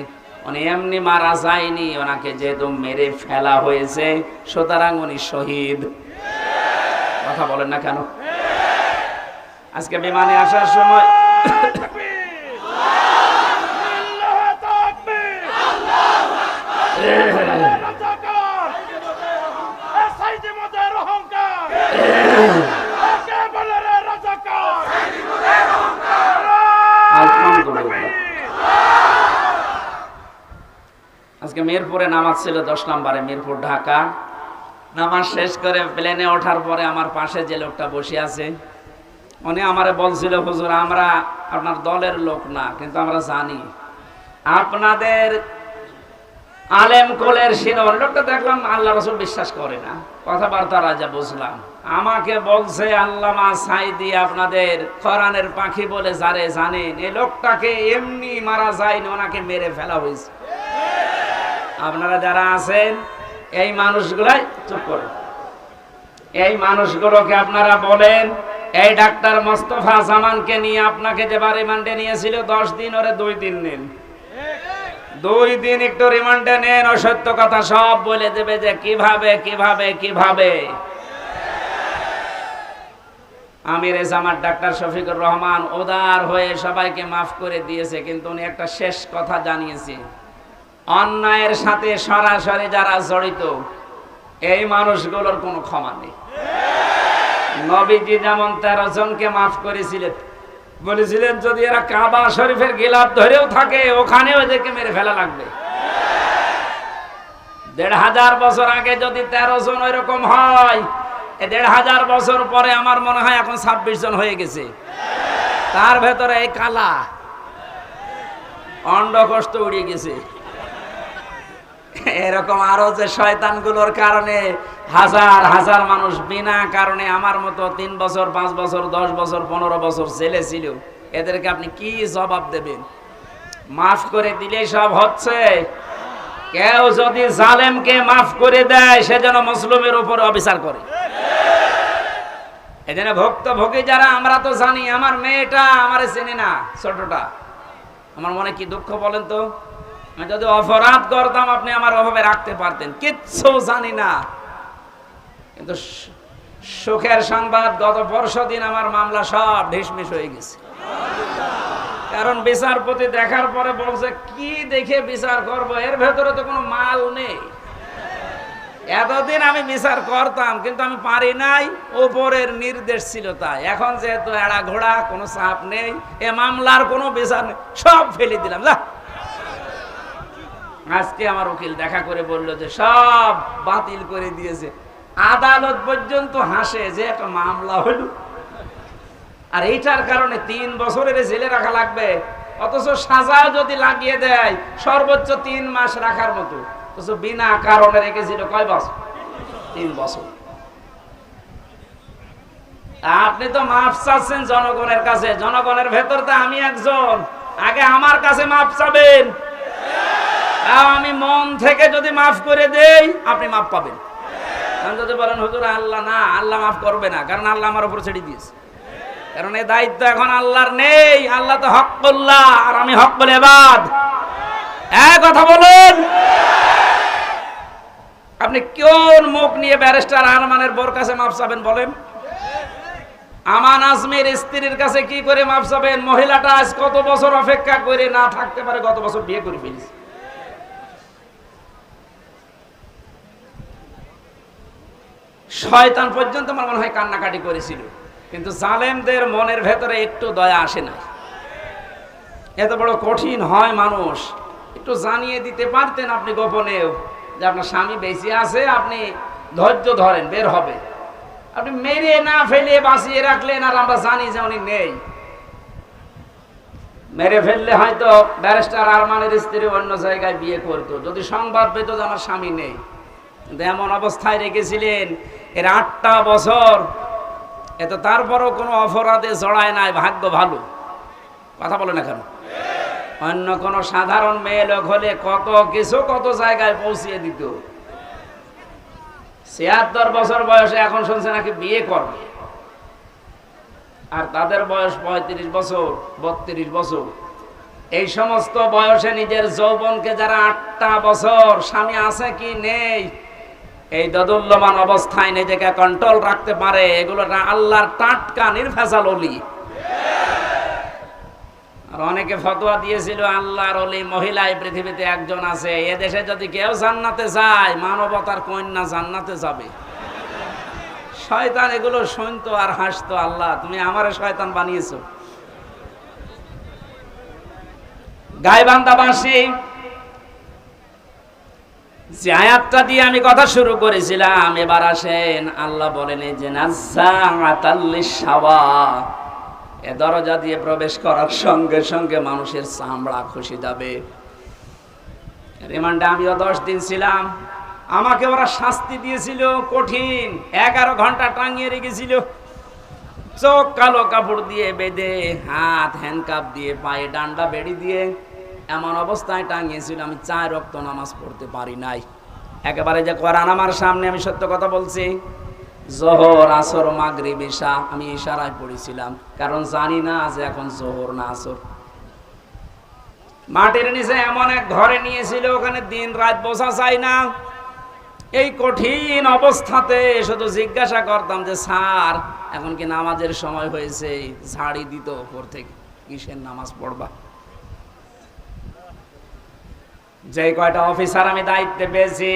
S2: উনি এমনি মারা যায়নি, ওনাকে যেহেতু মেরে ফেলা হয়েছে সুতরাং উনি শহীদ। কথা বলেন না কেন? আজকে বিমানে আসার সময় আজকে মিরপুরে নামাজ ছিল 10 নম্বরে, মিরপুর ঢাকা। নামাজ শেষ করে প্লেনে ওঠার পরে আমার পাশে যে লোকটা বসে আছে উনি আমারে বলছিল, হুজুর আমরা আপনার দলের লোক না, কিন্তু আমরা জানি আপনাদের আলেম কোলের শিরোর। লোকটা দেখলাম আল্লাহ রাসূল বিশ্বাস করে না, কথাবার্তা রাজা বুঝলাম। আমাকে বলছে আল্লামা সাঈদী আপনাদের কোরআনের পাখি বলে যারে জানেন, এই লোকটাকে এমনি মারা যায়নি, ওনাকে মেরে ফেলা হয়েছে। আপনারা যারা আছেন এই মানুষগুলাই চুপ করেন, এই মানুষগুলোকে আপনারা বলেন এই ডাক্তার মোস্তফা জামানকে নিয়ে আপনাকে যে রিমান্ডে নিয়েছিল 10 দিন, ওরে 2 দিন নেন, 2 দিন একটু রিমান্ডে নেন, ও সত্য কথা সব বলে দেবে যে কিভাবে কিভাবে কিভাবে। আমির জামাত ডাক্তার শফিকুর রহমান উদার হয়ে সবাইকে মাফ করে দিয়েছে, কিন্তু উনি একটা শেষ কথা জানিয়েছে, অন্যায়ের সাথে সরাসরি যারা জড়িত এই মানুষগুলোর কোনো ক্ষমা নেই। নবীজি যেমন 13 জনকে মাফ করেছিলেন, বলেছিলেন যদি এরা কাবা শরীফের গিলাফ ধরেও থাকে ওখানেও এদেরকে মেরে ফেলা লাগবে। 1500 বছর আগে যদি 13 জন ওইরকম হয়, 1500 বছর পরে আমার মনে হয় এখন 26 জন হয়ে গেছে। তার ভেতরে এই কালা অন্ডকোষ্ঠ উড়ে গেছে। এরকম আরো যে শয়তানগুলোর কারণে হাজার হাজার মানুষ বিনা কারণে আমার মতো 3 বছর 5 বছর 10 বছর 15 বছর জেলে ছিল, এদেরকে আপনি কি জবাব দেবেন? মাফ করে দিলেই সব হচ্ছে? কেউ যদি জালেমকে মাফ করে দেয় সে যেন মুসলিমের উপর অবিচার করে। এজন্য ভুক্তভোগী যারা, আমরা তো জানি আমার মেয়েটা আমারে চেনে না, ছোটটা, আমার মনে কি দুঃখ বলেন তো? আমি যদি অপরাধ করতাম আপনি আমার অভাবে রাখতে পারতেন, কিচ্ছু জানি না। কিন্তু সুখের সংবাদ, গত পরশুদিন আমার মামলা সব ঢিসমিস হয়ে গেছে। কারণ বিচারপতি দেখার পরে বলছে কি দেখে বিচার করব, এর ভেতরে তো কোনো মাল নেই। এতদিন আমি বিচার করতাম কিন্তু আমি পারি নাই, উপরের নির্দেশ ছিল তাই। এখন যেহেতু এড়া ঘোড়া, কোনো চাপ নেই, এ মামলার কোনো বিচার নেই, সব ফেলে দিলাম। যা, আজকে আমার উকিল দেখা করে বলল যে সব বাতিল করে দিয়েছে। আদালত পর্যন্ত হাসে যে একটা মামলা হলো, আর এইটার কারণে 3 বছরের জেলে রাখা লাগবে, অথচ সাজা যদি লাগিয়ে দেয় সর্বোচ্চ 3 মাস রাখার মতো, অথচ বিনা কারণে রেখেছিল কয় বছর? 3 বছর। আপনি তো মাফ চাচ্ছেন জনগণের কাছে, জনগণের ভেতর তো আমি একজন, আগে আমার কাছে মাফ চাবেন। আমি মন থেকে যদি মাফ করে দেই আপনি মাফ পাবেন। যদি বলেন হুজুর আল্লাহ না, আল্লাহ মাফ করবে না, কারণ আল্লাহ আমার উপর ছেড়ে দিয়েছে, কারণ এই দায়িত্ব এখন আল্লাহর নেই। আল্লাহ তো হক্কুল্লাহ আর আমি হক্কুল ইবাদ। এক কথা বলুন, আপনি কোন মুখ নিয়ে ব্যারিস্টার আরমানের বোর কাছে মাফ চাবেন বলেন? আমান আজমির স্ত্রীর কাছে কি করে মাফ চাবেন? মহিলাটা আজ কত বছর অপেক্ষা করে না থাকতে পারে, গত বছর বিয়ে করে ফেলেছে। শয়তান পর্যন্ত আমার মনে হয় কান্নাকাটি করেছিল, কিন্তু জালেমদের মনের ভেতরে একটু দয়া আসে না। এত বড় কঠিন হয় মানুষ, একটু জানিয়ে দিতে পারতেন আপনি গোপনেও যে আপনার স্বামী বেঁচে আছে, আপনি ধৈর্য ধরেন, বের হবে। আপনি মেরে না ফেলে বাঁচিয়ে রাখলেন, আর আমরা জানি যে উনি নেই। মেরে ফেললে হয়তো ব্যারিস্টার আরমানের স্ত্রী অন্য জায়গায় বিয়ে করতো, যদি সংবাদ পেত যে আমার স্বামী নেই। কিন্তু এমন অবস্থায় রেখেছিলেন এর 8টা বছর, এত তারপরও কোনো অপরাধে জড়ায় নাই, ভাগ্য ভালো। কথা বলে না কেন? অন্য কোন সাধারণ মেয়ে লোক হলে কত কিছু কত জায়গায় পৌঁছিয়ে দিত। 76 বছর বয়সে এখন শুনছে নাকি বিয়ে করবে, আর তাদের বয়স 35 বছর 32 বছর। এই সমস্ত বয়সে নিজের যৌবনকে যারা 8টা বছর স্বামী আছে কি নেই এই দোদুল্যমান অবস্থায় নিজেকে কন্ট্রোল রাখতে পারে, এগুলো আল্লাহর টাটকা নির্ভেজাল ওলি। আর অনেকে ফতোয়া দিয়েছিল আল্লাহর ওলি মহিলা এই পৃথিবীতে একজন আছে, এদেশে যদি কেউ জান্নাতে যায় মানবতার কন্যা জান্নাতে যাবে। শয়তান এগুলো শুনতো আর হাসতো, আল্লাহ তুমি আমারে শয়তান বানিয়েছো। গাইবান্ধাবাসী যে আয়াতটা দিয়ে আমি কথা শুরু করেছিলাম, এবার আসেন আল্লাহ বলেন এই যে নাযাআতাল লিশাওয়া, এ দরজা দিয়ে প্রবেশ করার সঙ্গে সঙ্গে মানুষের চামড়া খসে যাবে। রিমান্ডে আমিও 10 দিন ছিলাম, আমাকে ওরা শাস্তি দিয়েছিল কঠিন, 11 ঘন্টা টাঙিয়ে রেখেছিল, চোখ কালো কাপড় দিয়ে বেঁধে, হাত হ্যান্ডকাপ দিয়ে, পায়ে ডান্ডা বেড়ি দিয়ে এমন অবস্থায় টাঙিয়েছিল আমি 4 ওয়াক্ত নামাজ পড়তে পারি নাই। একেবারে যে কোরআন আমার সামনে, আমি সত্য কথা বলছি, জোহর আসর মাগরিব ইশা আমি ইশারায় পড়েছিলাম, কারণ জানি না যে এখন জোহর না আসর। মাটির নিচে এমন এক ঘরে নিয়েছিল, ওখানে দিন রাত বোঝা যায় না। এই কঠিন অবস্থাতে শুধু জিজ্ঞাসা করতাম যে স্যার এখন কি নামাজের সময় হয়েছে? ঝাড়ি দিত উপর থেকে, কিসের নামাজ পড়বা? যে কয়টা অফিসার আমি দায়িত্বে পেয়েছি,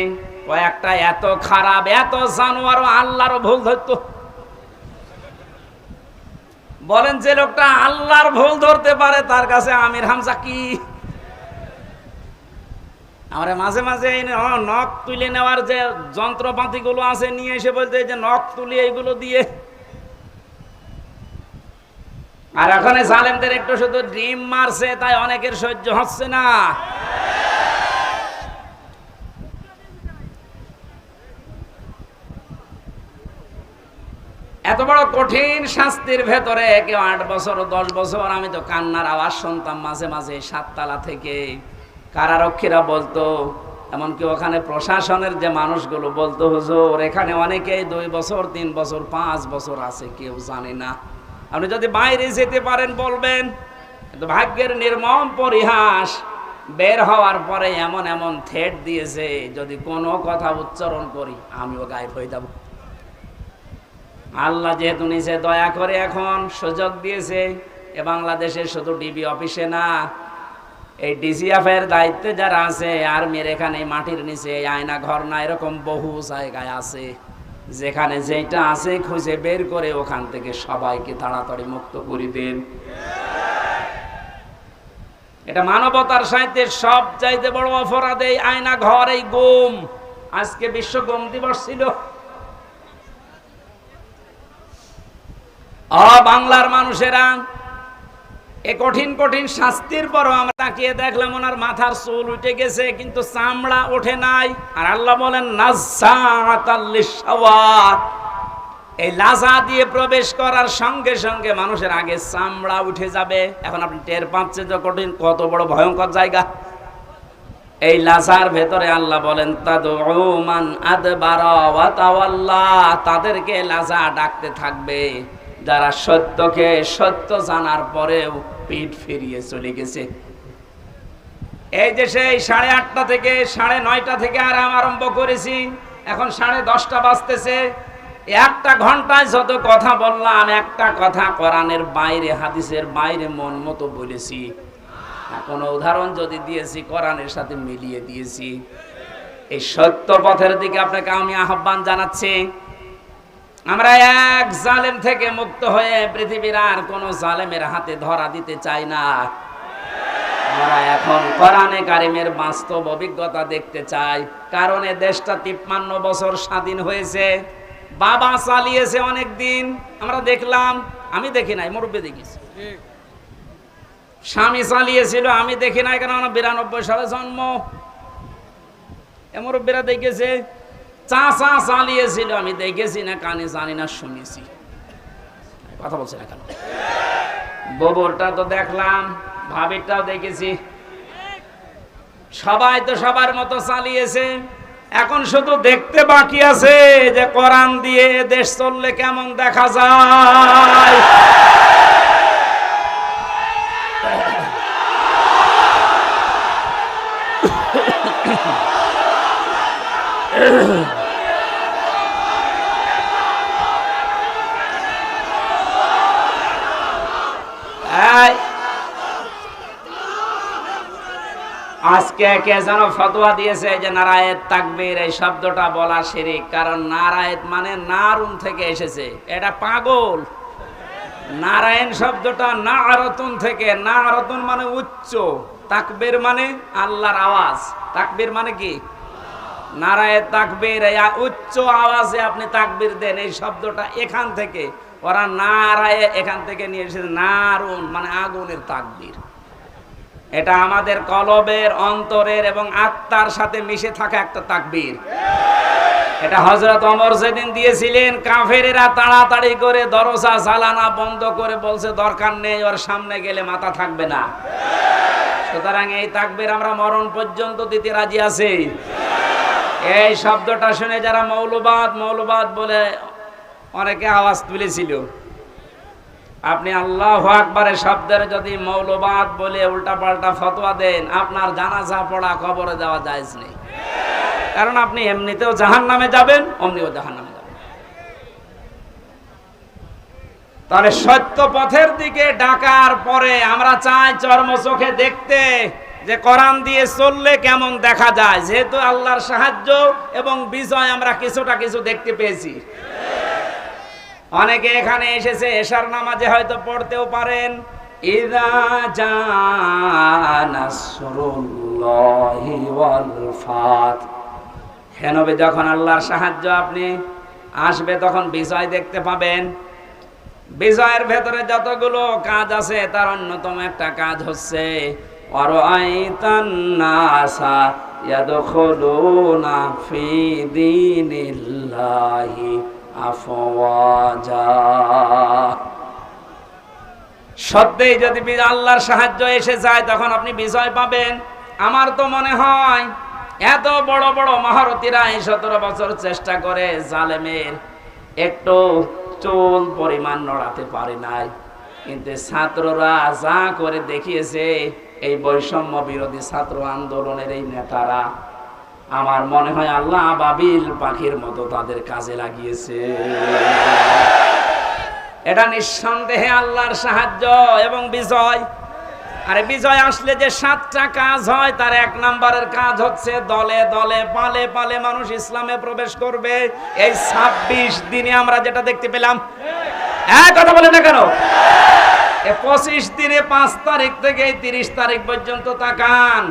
S2: কয়েকটা এত খারাপ, এত জানোয়ার, আল্লাহরও ভুল ধরতো। বলেন, যে লোকটা আল্লাহর ভুল ধরতে পারে তার কাছে আমির হামজা কি? আমরা মাঝে মাঝে এই নখ তুলে নেওয়ার যে যন্ত্রপাতি গুলো আছে নিয়ে এসে বলতে, যে নখ তুলি এইগুলো দিয়ে। আর এখন জালেমদের একটু শুধু ডিম মারছে, তাই অনেকের সহ্য হচ্ছে না। এত বড় কঠিন শাস্তির ভেতরে কেউ 8 বছর 10 বছর, আমি তো কান্নার আওয়াজ শুনতাম মাঝে মাঝে 7 তলা থেকে। কারারক্ষীরা বলতো, এমনকি ওখানে প্রশাসনের যে মানুষগুলো বলতো, হুজুর এখানে অনেকেই 2 বছর 3 বছর 5 বছর আছে, কেউ জানে না। আপনি যদি বাইরে যেতে পারেন বলবেন। কিন্তু ভাগ্যের নির্মম পরিহাস, বের হওয়ার পরে এমন এমন থ্রেট দিয়েছে, যদি কোনো কথা উচ্চারণ করি আমিও গায়েব হয়ে যাব। আল্লাহ যেহেতু নিচে দয়া করে এখন সুযোগ দিয়েছে, এ বাংলাদেশের শুধু ডিবি অফিসে না, এই ডিজিএফ এর দায়িত্বে যারা আছে, আর্মির এখানে মাটির নিচে আয়না ঘর না, এরকম বহু জায়গায় আছে, যেখানে যেটা আছে খুঁজে বের করে ওখান থেকে সবাইকে তাড়াতাড়ি মুক্ত করে দেন। এটা মানবতার সাহিত্যের সব চাইতে বড় অপরাধ, এই আয়না ঘর, এই গুম। আজকে বিশ্ব গুম দিবস ছিল। বাংলার মানুষেরা এ কঠিন কঠিন শাস্তির পরও আমরা তাকিয়ে দেখলাম ওনার মাথার চুল উঠে গেছে, কিন্তু চামড়া ওঠে নাই। আর আল্লাহ বলেন, নাজ্জাতাল লিশাওয়া, এই লাজা দিয়ে প্রবেশ করার সঙ্গে সঙ্গে মানুষের আগে চামড়া উঠে যাবে। এখন আপনি টের পাচ্ছেন যে কঠিন, কত বড় ভয়ঙ্কর জায়গা। এই লাজার ভেতরে আল্লাহ বলেন, তাদউ মান আদবারা ওয়া তাওয়াল্লা, তাদেরকে লাজা ডাকতে থাকবে যারা সত্যকে সত্য জানার পরেও পিঠ ফিরিয়ে চলে গেছে। এই যে সেই 8:30 থেকে 9:30 থেকে আরাম আরম্ভ করেছি, এখন 10:30 বাজতেছে। একটা ঘন্টায় যত কথা বললাম, একটা কথা কোরআনের বাইরে, হাদিসের বাইরে মন মতো বলেছি। কোনো উদাহরণ যদি দিয়েছি কোরআনের সাথে মিলিয়ে দিয়েছি। এই সত্য পথের দিকে আপনাকে আমি আহ্বান জানাচ্ছি। আমরা এক জালেম থেকে মুক্ত হয়ে পৃথিবীর আর কোন জালেমের হাতে ধরা দিতে চাই না। আমরা এখন কোরআনে কারিমের বাস্তব অভিজ্ঞতা দেখতে চাই। কারণ এই দেশটা 53 বছর স্বাধীন হয়েছে, বাবা চালিয়েছে অনেক দিন, আমরা দেখলাম। আমি দেখি নাই, মুরব্বি দেখিস। স্বামী চালিয়েছিল, আমি দেখি নাই, কারণ 92 সালে জন্ম। এ মুরব্বিরা দেখেছে। চাচা চালিয়েছিল, আমি দেখেছি না, কানে জানি না, শুনেছি। কথা বলছে না কেন? ববরটা তো দেখলাম, ভাবিরটাও দেখেছি। সবাই তো সবার মতো চালিয়েছে। এখন শুধু দেখতে বাকি আছে যে কোরআন দিয়ে দেশ চললে কেমন দেখা যায়। আজকে কে যেন ফতোয়া দিয়েছে যে নারায়েত তাকবীর, এই শব্দটা বলা শিরক। কারণ নারায়েত মানে নারুন থেকে এসেছে, এটা পাগল। নারায়ণ শব্দটা নারতুন থেকে, নারতুন মানে উচ্চ, তাকবীর মানে আল্লাহর আওয়াজ। তাকবীর মানে কি? নারায়েত তাকবীর, এই উচ্চ আওয়াজে আপনি তাকবীর দেন, এই শব্দটা এখান থেকে। ওরা নারায়ে এখান থেকে নিয়ে এসেছে, নারুন মানে আগুনের তাকবীর। এটা আমাদের কলবের, অন্তরের এবং আত্মার সাথে মিশে থাকা একটা তাকবীর। এটা হযরত ওমর যেদিন দিয়েছিলেন, কাফেরেরা তাড়াতাড়ি করে দরজা জ্বালানা বন্ধ করে বলছে দরকার নেই, ওর সামনে গেলে মাথা থাকবে না। সুতরাং এই তাকবীর আমরা মরণ পর্যন্ত দিতে রাজি আছি। এই শব্দটা শুনে যারা মৌলবাদ বলে অনেকে আওয়াজ তুলেছিল, আপনি আল্লাহু আকবারের শব্দের যদি মৌলবাদ বলে উল্টাপাল্টা ফতোয়া দেন, আপনার জানাজা পড়া কবরে দেওয়া জায়েজ নেই। কারণ আপনি এমনিতেও জাহান্নামে যাবেন, অমনিও জাহান্নামে যাবেন। তাহলে সত্য পথের দিকে ডাকার পরে আমরা চাই চর্ম চোখে দেখতে যে কোরআন দিয়ে চললে কেমন দেখা যায়, যেহেতু আল্লাহর সাহায্য এবং বিজয় আমরা কিছুটা কিছু দেখতে পেয়েছি। অনেকে এখানে এসেছে এশার নামাজে হয়তো পড়তেও পারেন, ইযা জাআ নাসরুল্লাহি ওয়াল ফাত। হ্যাঁ নবী, যখন আল্লাহর সাহায্য আপনি আসবে তখন বিজয় দেখতে পাবেন। বিজয়ের ভেতরে যতগুলো কাজ আছে তার অন্যতম একটা কাজ হচ্ছে ওয়ারাআইতান নাসা ইয়াদখুলুনা ফি দীনিল্লাহি আফওয়াজা। সত্যিই যদি আল্লাহর সাহায্য এসে যায় তখন আপনি বিজয় পাবেন। আমার তো মনে হয় এত বড় বড় মহারথীরা 17 বছর চেষ্টা করে জালেমের একটু চুল পরিমাণ নড়াতে পারে নাই, কিন্তু ছাত্ররা যা করে দেখিয়েছে, এই বৈষম্য বিরোধী ছাত্র আন্দোলনের এই নেতারা, আমার মনে হয় আল্লাহ আবাবিল পাখির মতো তাদের কাজে লাগিয়েছে। এটা নিঃসন্দেহে আল্লাহর সাহায্য এবং বিজয়। আরে বিজয় আসলে যে 7টা কাজ হয়, তার 1 নম্বরের কাজ হচ্ছে দলে দলে পালে পালে মানুষ ইসলামে প্রবেশ করবে। এই 26 দিনে আমরা যেটা দেখতে পেলাম, কথা বলে না কেন? 25 দিনে 5 তারিখ থেকে 30 তারিখ পর্যন্ত তাকান,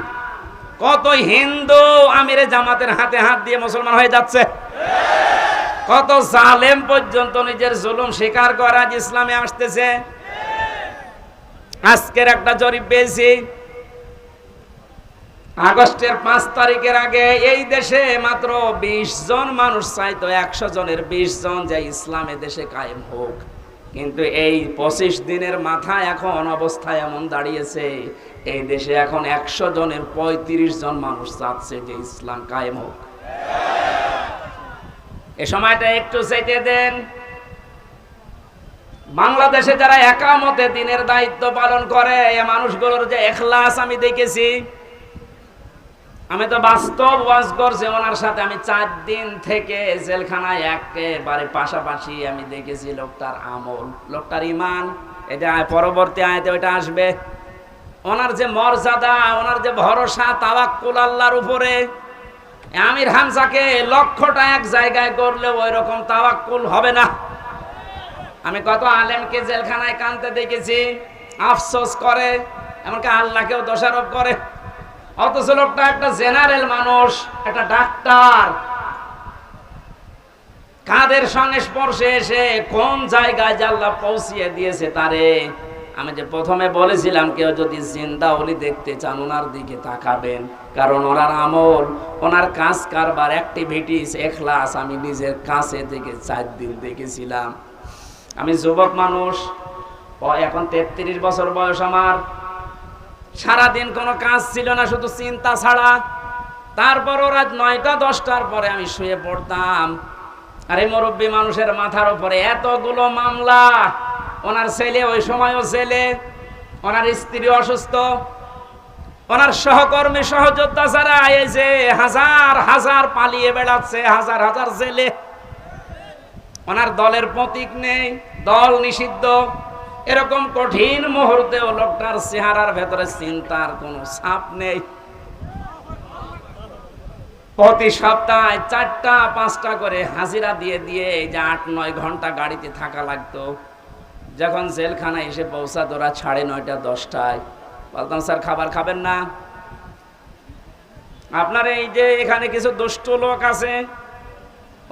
S2: কত হিন্দু আমিরে জামাতের হাতে হাত দিয়ে মুসলমান হয়ে যাচ্ছে। কত জালেম পর্যন্ত নিজের জুলুম স্বীকার করে আজ ইসলামে আসতেছে। আজকের একটা জরিপ পেয়েছি, আগস্টের 5 তারিখের আগে এই দেশে মাত্র 20 জন মানুষ চাইতো 100 জনের 20 জন যে ইসলামে দেশে কায়েম হোক, কিন্তু এই 25 দিনের মাথায় এখন অবস্থা এমন দাঁড়িয়েছে, এই দেশে এখন 100 জনের 35 জন মানুষ চাচ্ছে যে ইসলাম কায়েম হোক। এই সময়টা একটু চাইতে দেন। বাংলাদেশে যারা একামতে দিনের দায়িত্ব পালন করে, এই মানুষগুলোর যে ইখলাস আমি দেখেছি। আমি তো বাস্তব ওয়াজ করছি ওনার সাথে, আমি 4 দিন থেকে জেলখানায় একেবারে পাশাপাশি আমি দেখেছি লোকটার আমল, লোকটার ঈমান। এটা পরবর্তী আয়াতে ওইটা আসবে। ওনার যে মর্যাদা, ওনার যে ভরসা, তাওয়াক্কুল আল্লাহর উপরে। আমির হামজাকে লক্ষ্যটা এক জায়গায় করলে ওই রকম তাওয়াক্কুল হবে না। আমি কত আলেমকে জেলখানায় কাঁদতে দেখেছি, আফসোস করে, এমনকি আল্লাহকেও দোষারোপ করে। অথচ লোকটা একটা জেনারেল মানুষ, একটা ডাক্তার, কাদের সংস্পর্শে এসে কোন জায়গায় যে আল্লাহ পৌঁছিয়ে দিয়েছে তারে। আমি যে প্রথমে বলেছিলাম, কেউ যদি জিন্দা ওলি দেখতে চান ওনার দিকে তাকাবেন, কারণ ওনার আমল, ওনার কাজ কারবার, অ্যাক্টিভিটিস, ইখলাস আমি নিজের কাছে থেকে 4 দিন দেখেছিলাম। আমি যুবক মানুষ, এখন 33 বছর বয়স আমার। সারাদিন কোনো কাজ ছিল না, শুধু চিন্তা ছাড়া। তারপর রাত 9টা 10টার পরে আমি শুয়ে পড়তাম। আর এই মুরব্বী মানুষের মাথার উপরে এতগুলো মামলা। ওনার ছেলে ওই সময়ও ছেলে, ওনার স্ত্রী অসুস্থ, ওনার সহকর্মী সহযোদ্ধা যারা এই যে হাজার হাজার পালিয়ে বেড়াচ্ছে, হাজার হাজার ছেলে। ওনার দলের প্রতীক নেই, দল নিষিদ্ধ। এরকম কঠিন মুহূর্তেও লোকটার চেহারার ভেতরে চিন্তার কোনো ছাপ নেই। প্রতি সপ্তাহে 4টা 5টা করে হাজিরা দিয়ে দিয়ে যে 8-9 ঘন্টা গাড়িতে থাকা লাগতো। যখন জেলখানায় এসে পৌঁছাতো রাত 9:30 10টায়, বলতাম স্যার খাবার খাবেন না? আপনার এই যে এখানে কিছু দুষ্ট লোক আছে,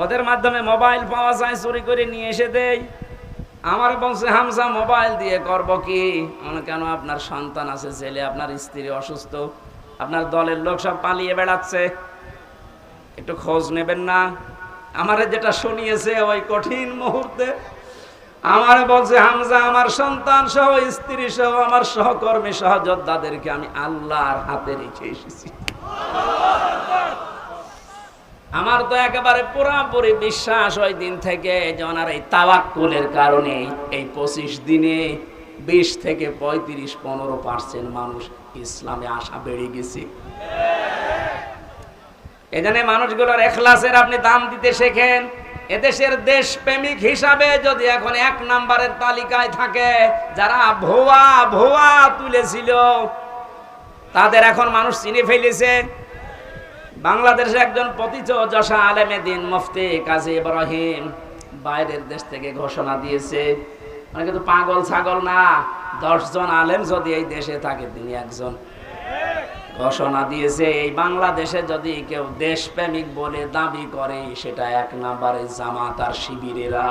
S2: ওদের মাধ্যমে মোবাইল পাওয়া যায়, চুরি করে নিয়ে এসে দেয়। আমার বলছে, হামজা মোবাইল দিয়ে করব কি? কেন? আপনার সন্তান আছে, ছেলে, আপনার স্ত্রী অসুস্থ, আপনার দলের লোক সব পালিয়ে বেড়াচ্ছে, একটু খোঁজ নেবেন না? আমারে যেটা শুনিয়েছে ওই কঠিন মুহূর্তে, আমার বলছে, হামজা আমার সন্তান সহ, স্ত্রী সহ, আমার সহকর্মী সহযোদ্ধাদেরকে আমি আল্লাহর হাতে রেখে এসেছি। আমার তো একেবারে পুরাপুরি বিশ্বাস ওই দিন থেকে যে ওনার এই তাওয়াক্কুলের কারণে এই 25 দিনে 20 থেকে 35-15% মানুষ ইসলামে আসা বেড়ে গেছে। এখানে মানুষগুলোর ইখলাসের আপনি দাম দিতে শেখেন। এদেশের দেশপ্রেমিক হিসাবে যদি এখন 1 নম্বরের তালিকায় থাকে যারা ভুয়া তুলেছিল, তাদের এখন মানুষ চিনে ফেলেছে। বাংলাদেশের একজন পতিতযশা আলেমে দিন মুফতি কাজী ইব্রাহিম বাইরের দেশ থেকে ঘোষণা দিয়েছে, মানে কিন্তু পাগল ছাগল না, 10 জন আলেম যদি এই দেশে থাকে তিনি একজন। ঘোষণা দিয়েছে এই বাংলাদেশে যদি কেউ দেশপ্রেমিক বলে দাবি করে সেটা 1 নম্বরে জামাত আর শিবিরেরা,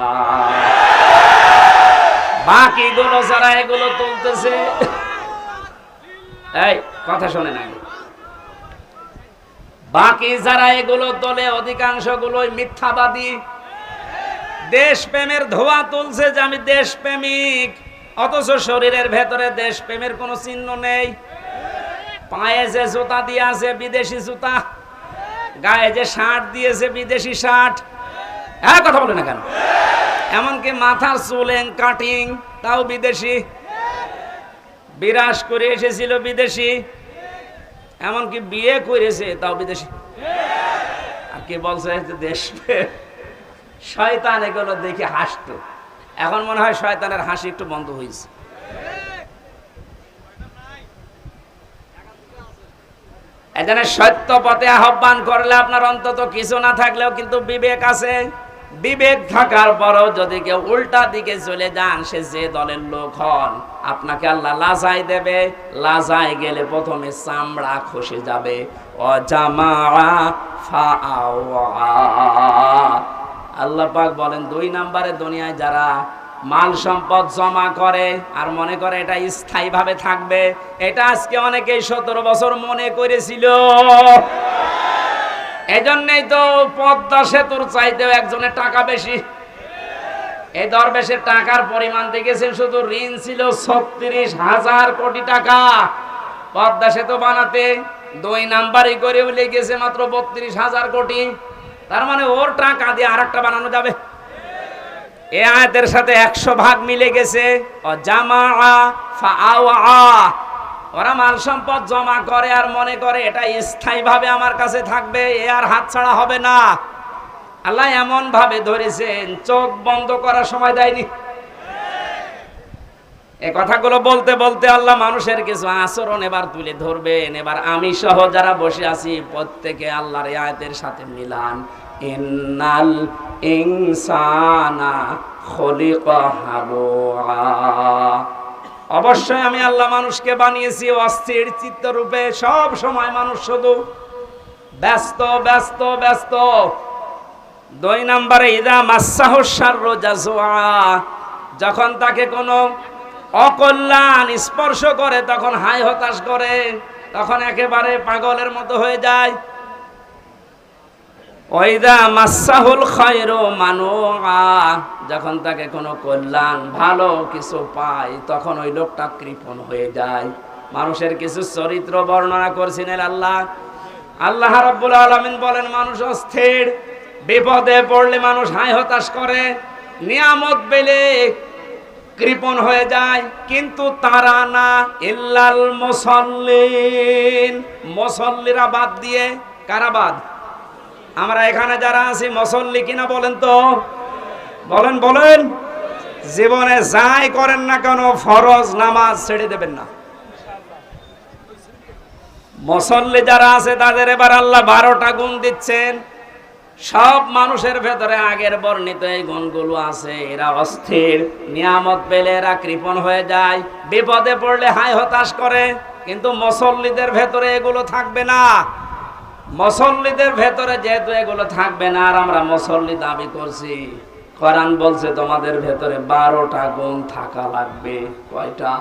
S2: বাকিগুলো যারা এগুলো তুলতেছে, এই কথা শোনে না, বাকি যারা এগুলো তোলে অধিকাংশ গুলোই মিথ্যাবাদী, দেশপ্রেমের ধোঁয়া তুলছে যে আমি দেশপ্রেমিক, অথচ শরীরের ভেতরে দেশপ্রেমের কোনো চিহ্ন নেই। পায়ে যে জুতা দিয়ে আছে বিদেশি জুতা, গায়ে যে শার্ট দিয়েছে বিদেশি শার্ট, হ্যাঁ কথা বলে না কেন? এমনকি মাথার চুলেন কাটিং তাও বিদেশি, বিরাজ করে এসেছিল বিদেশি, এমনকি বিয়ে করেছে তাও বিদেশি। আর কি বলছে দেশ শয়তান এগুলো দেখে হাসতো, এখন মনে হয় শয়তানের হাসি একটু বন্ধ হয়েছে। এজন্য সত্য পথে আহ্বান করলে আপনার অন্তত কিছু না থাকলেও কিন্তু বিবেক আছে। বিবেক থাকার পরও যদি কেউ উল্টা দিকে চলে যান, সে যে দলের লোক হন, আপনাকে আল্লাহ লাজাই দেবে। লাজাই গেলে প্রথমে চামড়া খসে যাবে। আল্লাহ পাক বলেন 2 নম্বরে দুনিয়ায় যারা মাল সম্পদ জমা করে আর মনে করে এটা স্থায়ী ভাবে থাকবে, এটা আজকে অনেকেই 17 বছর মনে করেছিল। এজন্যই তো পদ্মা সেতুর চাইতেও একজনের টাকা বেশি। এই দরবেশের টাকার পরিমাণ দেখেছেন, শুধু ঋণ ছিল 36,000 কোটি টাকা পদ্মা সেতু বানাতে। 2 নাম্বারই করে লেগেছে মাত্র 32,000 কোটি। তার মানে ওর টাকা দিয়ে আরেকটা বানানো যাবে। এই আয়াতের সাথে 100 ভাগ মিলে গেছে। ওরা মাল সম্পদ জমা করে আর মনে করে এটা স্থায়ী ভাবে আমার কাছে থাকবে, এ আর হাত ছাড়া হবে না। আল্লাহ এমন ভাবে ধরেছেন, চোখ বন্ধ করার সময় দেয়নি। এই কথাগুলো বলতে বলতে আল্লাহ মানুষের কিছু আচরণ এবার তুলে ধরবেন। এবার আমি সহ যারা বসে আছি প্রত্যেকে আল্লাহর এই আয়াতের সাথে মিলান। ইন্নাল ইনসানা খুলিকা হালুআ। অবশ্যই আমি আল্লাহ মানুষকে বানিয়েছি অস্থির চিত্ত রূপে। সব সময় মানুষ শুধু ব্যস্ত ব্যস্ত ব্যস্ত। 2 নম্বরে ইদা মাসাহু শাররু জাজুআ, যখন তাকে কোনো অকল্যাণ স্পর্শ করে তখন হায় হতাশ করে, তখন একেবারে পাগলের মতো হয়ে যায়। ওয়াইদা মাসাহুল খায়রু মানুআ, যখন তাকে কোনো কল্যাণ ভালো কিছু পায় তখন ওই লোকটা কৃপণ হয়ে যায়। মানুষের কিছু চরিত্র বর্ণনা করছিলেন আল্লাহ রাব্বুল আলামিন বলেন মানুষ অস্থির, বিপদে পড়লে মানুষ হায় হতাশ করে, নিয়ামত পেলে কৃপণ হয়ে যায়। কিন্তু তারা না, ইল্লাল মুসাল্লিন, মুসাল্লিরা বাদ দিয়ে। কারা বাদ? আমরা এখানে যারা আছি মুসল্লি কিনা বলেন তো, বলেন বলেন। জীবনে যাই করেন না কেন ফরজ নামাজ ছেড়ে দেবেন না। মুসল্লি যারা আছে তাদের এবার আল্লাহ 12টা গুণ দিচ্ছেন। সব মানুষের ভেতরে আগের বর্ণিত এই গুণগুলো আছে। এরা অস্থির, নিয়ামত পেলে এরা কৃপণ হয়ে যায়, বিপদে পড়লে হায় হতাশ করে। কিন্তু মুসল্লিদের ভেতরে এগুলো থাকবে না। মুসল্লিদের ভেতরে যেহেতু এগুলো থাকবে না, আর আমরা মুসল্লি দাবি করছি, কোরআন বলছে তোমাদের ভেতরে 12টা গুণ থাকা লাগবে। কয়টা?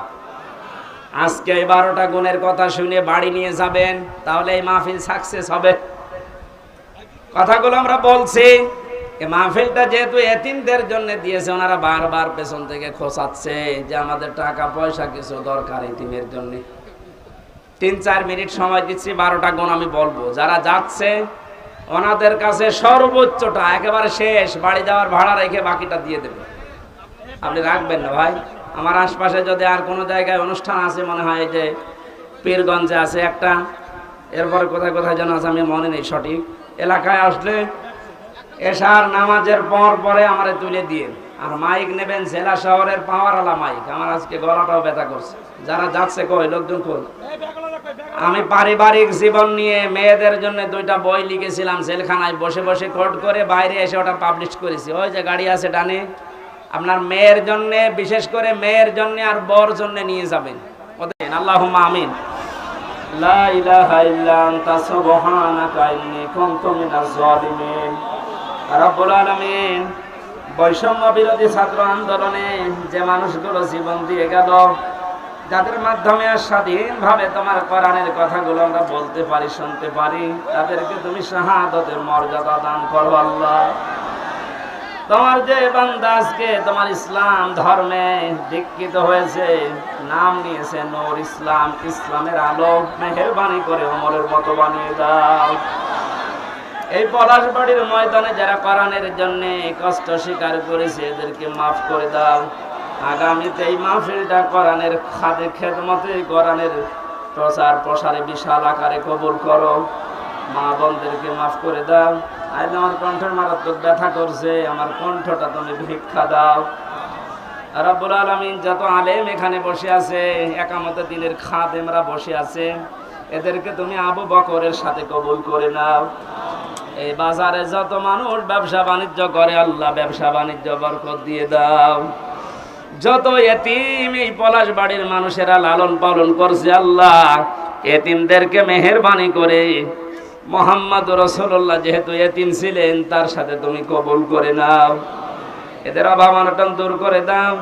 S2: আজকে এই 12টা গুণের কথা শুনে বাড়ি নিয়ে যাবেন, তাহলে এই মাহফিল সাকসেস হবে। কথাগুলো আমরা বলছি, এই মাহফিলটা যেহেতু এতিমদের জন্য দিয়েছে, ওনারা বারবার পেছন থেকে খোঁচাচ্ছে যে আমাদের টাকা পয়সা কিছু দরকার এতিমের জন্য। 3-4 মিনিট সময় দিচ্ছি, 12টা গুণ আমি বলবো। যারা যাচ্ছে ওনাদের কাছে সর্বোচ্চটা একেবারে শেষ, বাড়ি যাওয়ার ভাড়া রেখে বাকিটা দিয়ে দেবে। আপনি রাখবেন না ভাই। আমার আশপাশে যদি আর কোনো জায়গায় অনুষ্ঠান আছে, মনে হয় যে পীরগঞ্জে আছে একটা, এরপরে কোথায় কোথায় যেন আছে আমি মনে নেই সঠিক, এলাকায় আসলে এশার নামাজের পরে আমারে তুলে দিয়ে আর মাইক নেবেন জেলা শহরের পাওয়ারওয়ালা মাইক। আমার আজকে গলাটাও ব্যথা করছে। যারা যাচ্ছে কই, লোকজন কই? আমি পারিবারিক জীবন নিয়ে মেয়েদের জন্য 2টা বই লিখেছিলাম, জেলখানায় বসে বসে কোর্ট করে, বাইরে এসে ওটা পাবলিশ করেছি। ওই যে গাড়ি আছে ডানে, আপনার মেয়ের জন্য, বিশেষ করে মেয়ের জন্য আর বর জন্য নিয়ে যাবেন। আল্লাহুম্মা আমিন। লা ইলাহা ইল্লা আনতা সুবহানাকা ইন্নী কুনতু মিনাজ জালিমিন। রব্বুল আলামিন, বৈষম্য বিরোধী ছাত্র আন্দোলনে যে মানুষগুলো জীবন দিয়ে গেল, যাদের মাধ্যমে স্বাধীনভাবে তোমার কোরআনের কথাগুলো আমরা বলতে পারি, শুনতে পারি, তাদেরকে তুমি শাহাদাতের মর্যাদা দান করো আল্লাহ। তোমার যে বান্দা আজকে তোমার ইসলাম ধর্মে দীক্ষিত হয়েছে, নাম নিয়েছে নূর ইসলাম, ইসলামের আলো, মেহেরবানি করে ওমরের মতো বানিয়ে দাও। এই পলাশবাড়ির ময়দানে যারা কোরআনের জন্য কষ্ট স্বীকার করেছে, এদেরকে মাফ করে দাও। আগামীতে এই মাহফিলটা কোরআনের খেদমতে, কোরআনের প্রচার প্রসারে বিশাল আকারে কবুল করো। মা বোনদেরকে মাফ করে দাও। আজ আমার কণ্ঠের মারাত্মক ব্যথা করছে, আমার কণ্ঠটা তুমি ভিক্ষা দাও। রব্বুল আলামিন, যত আলেম এখানে বসে আছে, একামতে দিনের খাদেমরা বসে আছে, এদেরকে তুমি আবু বকরের সাথে কবুল করে নাও। এই বাজারে যত মানুষ ব্যবসা বাণিজ্য করে, আল্লাহ ব্যবসা বাণিজ্য বরকত দিয়ে দাও। যত এতিম এই পলাশবাড়ির মানুষেরা লালন পালন করছে, আল্লাহ এতিমদেরকে মেহেরবানি করে, মুহাম্মদ রাসূলুল্লাহ যেহেতু এতিম ছিলেন, তার সাথে তুমি কবুল করে নাও। এদের অভাব অনটন দূর করে দাও।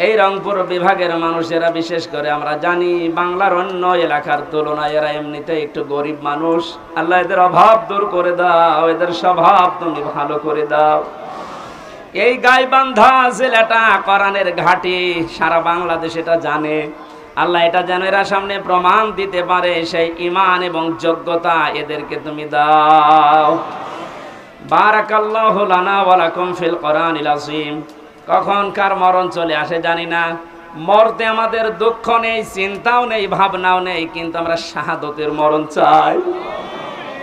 S2: এই রংপুর বিভাগের মানুষেরা, বিশেষ করে আমরা জানি বাংলার অন্য এলাকার তুলনায় এরা এমনিতে একটু গরিব মানুষ, আল্লাহ এদের অভাব দূর করে দাও, এদের স্বভাব তুমি ভালো করে দাও। এই গাইবান্ধা জেলাটা কোরআনের ঘাঁটি, সারা বাংলাদেশ এটা জানে, আল্লাহ এটা যেন এরা সামনে প্রমাণ দিতে পারে, সেই ঈমান এবং যোগ্যতা এদেরকে তুমি দাও। বারাকাল্লাহু লানা ওয়া লাকুম ফিল কোরআনিল আযীম। কখন কার মরণ চলে আসে জানি না, মরতে আমাদের দুঃখ নেই, চিন্তাও নেই, ভাবনাও নেই, কিন্তু আমরা শাহাদতের মরণ চাই।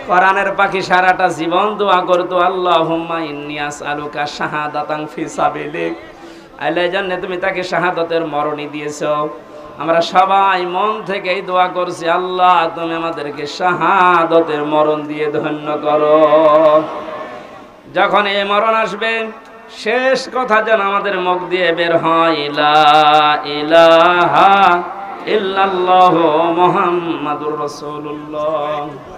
S2: কোরআনের পাখি সারাটা জীবন দোয়া করতো, আল্লাহুম্মা ইন্নী আসআলুকা শাহাদাতান ফি সাবিলিক। আল্লাহ জানে তুমি তাকে শাহাদতের মরণই দিয়েছো। আমরা সবাই মন থেকে এই দোয়া করছি, আল্লাহ তুমি আমাদেরকে শাহাদতের মরণ দিয়ে ধন্য করো। যখন এই মরণ আসবে, শেষ কথা যেন আমাদের মুখ দিয়ে বের হয়, লা ইলাহা ইল্লাল্লাহু মুহাম্মাদুর রাসূলুল্লাহ।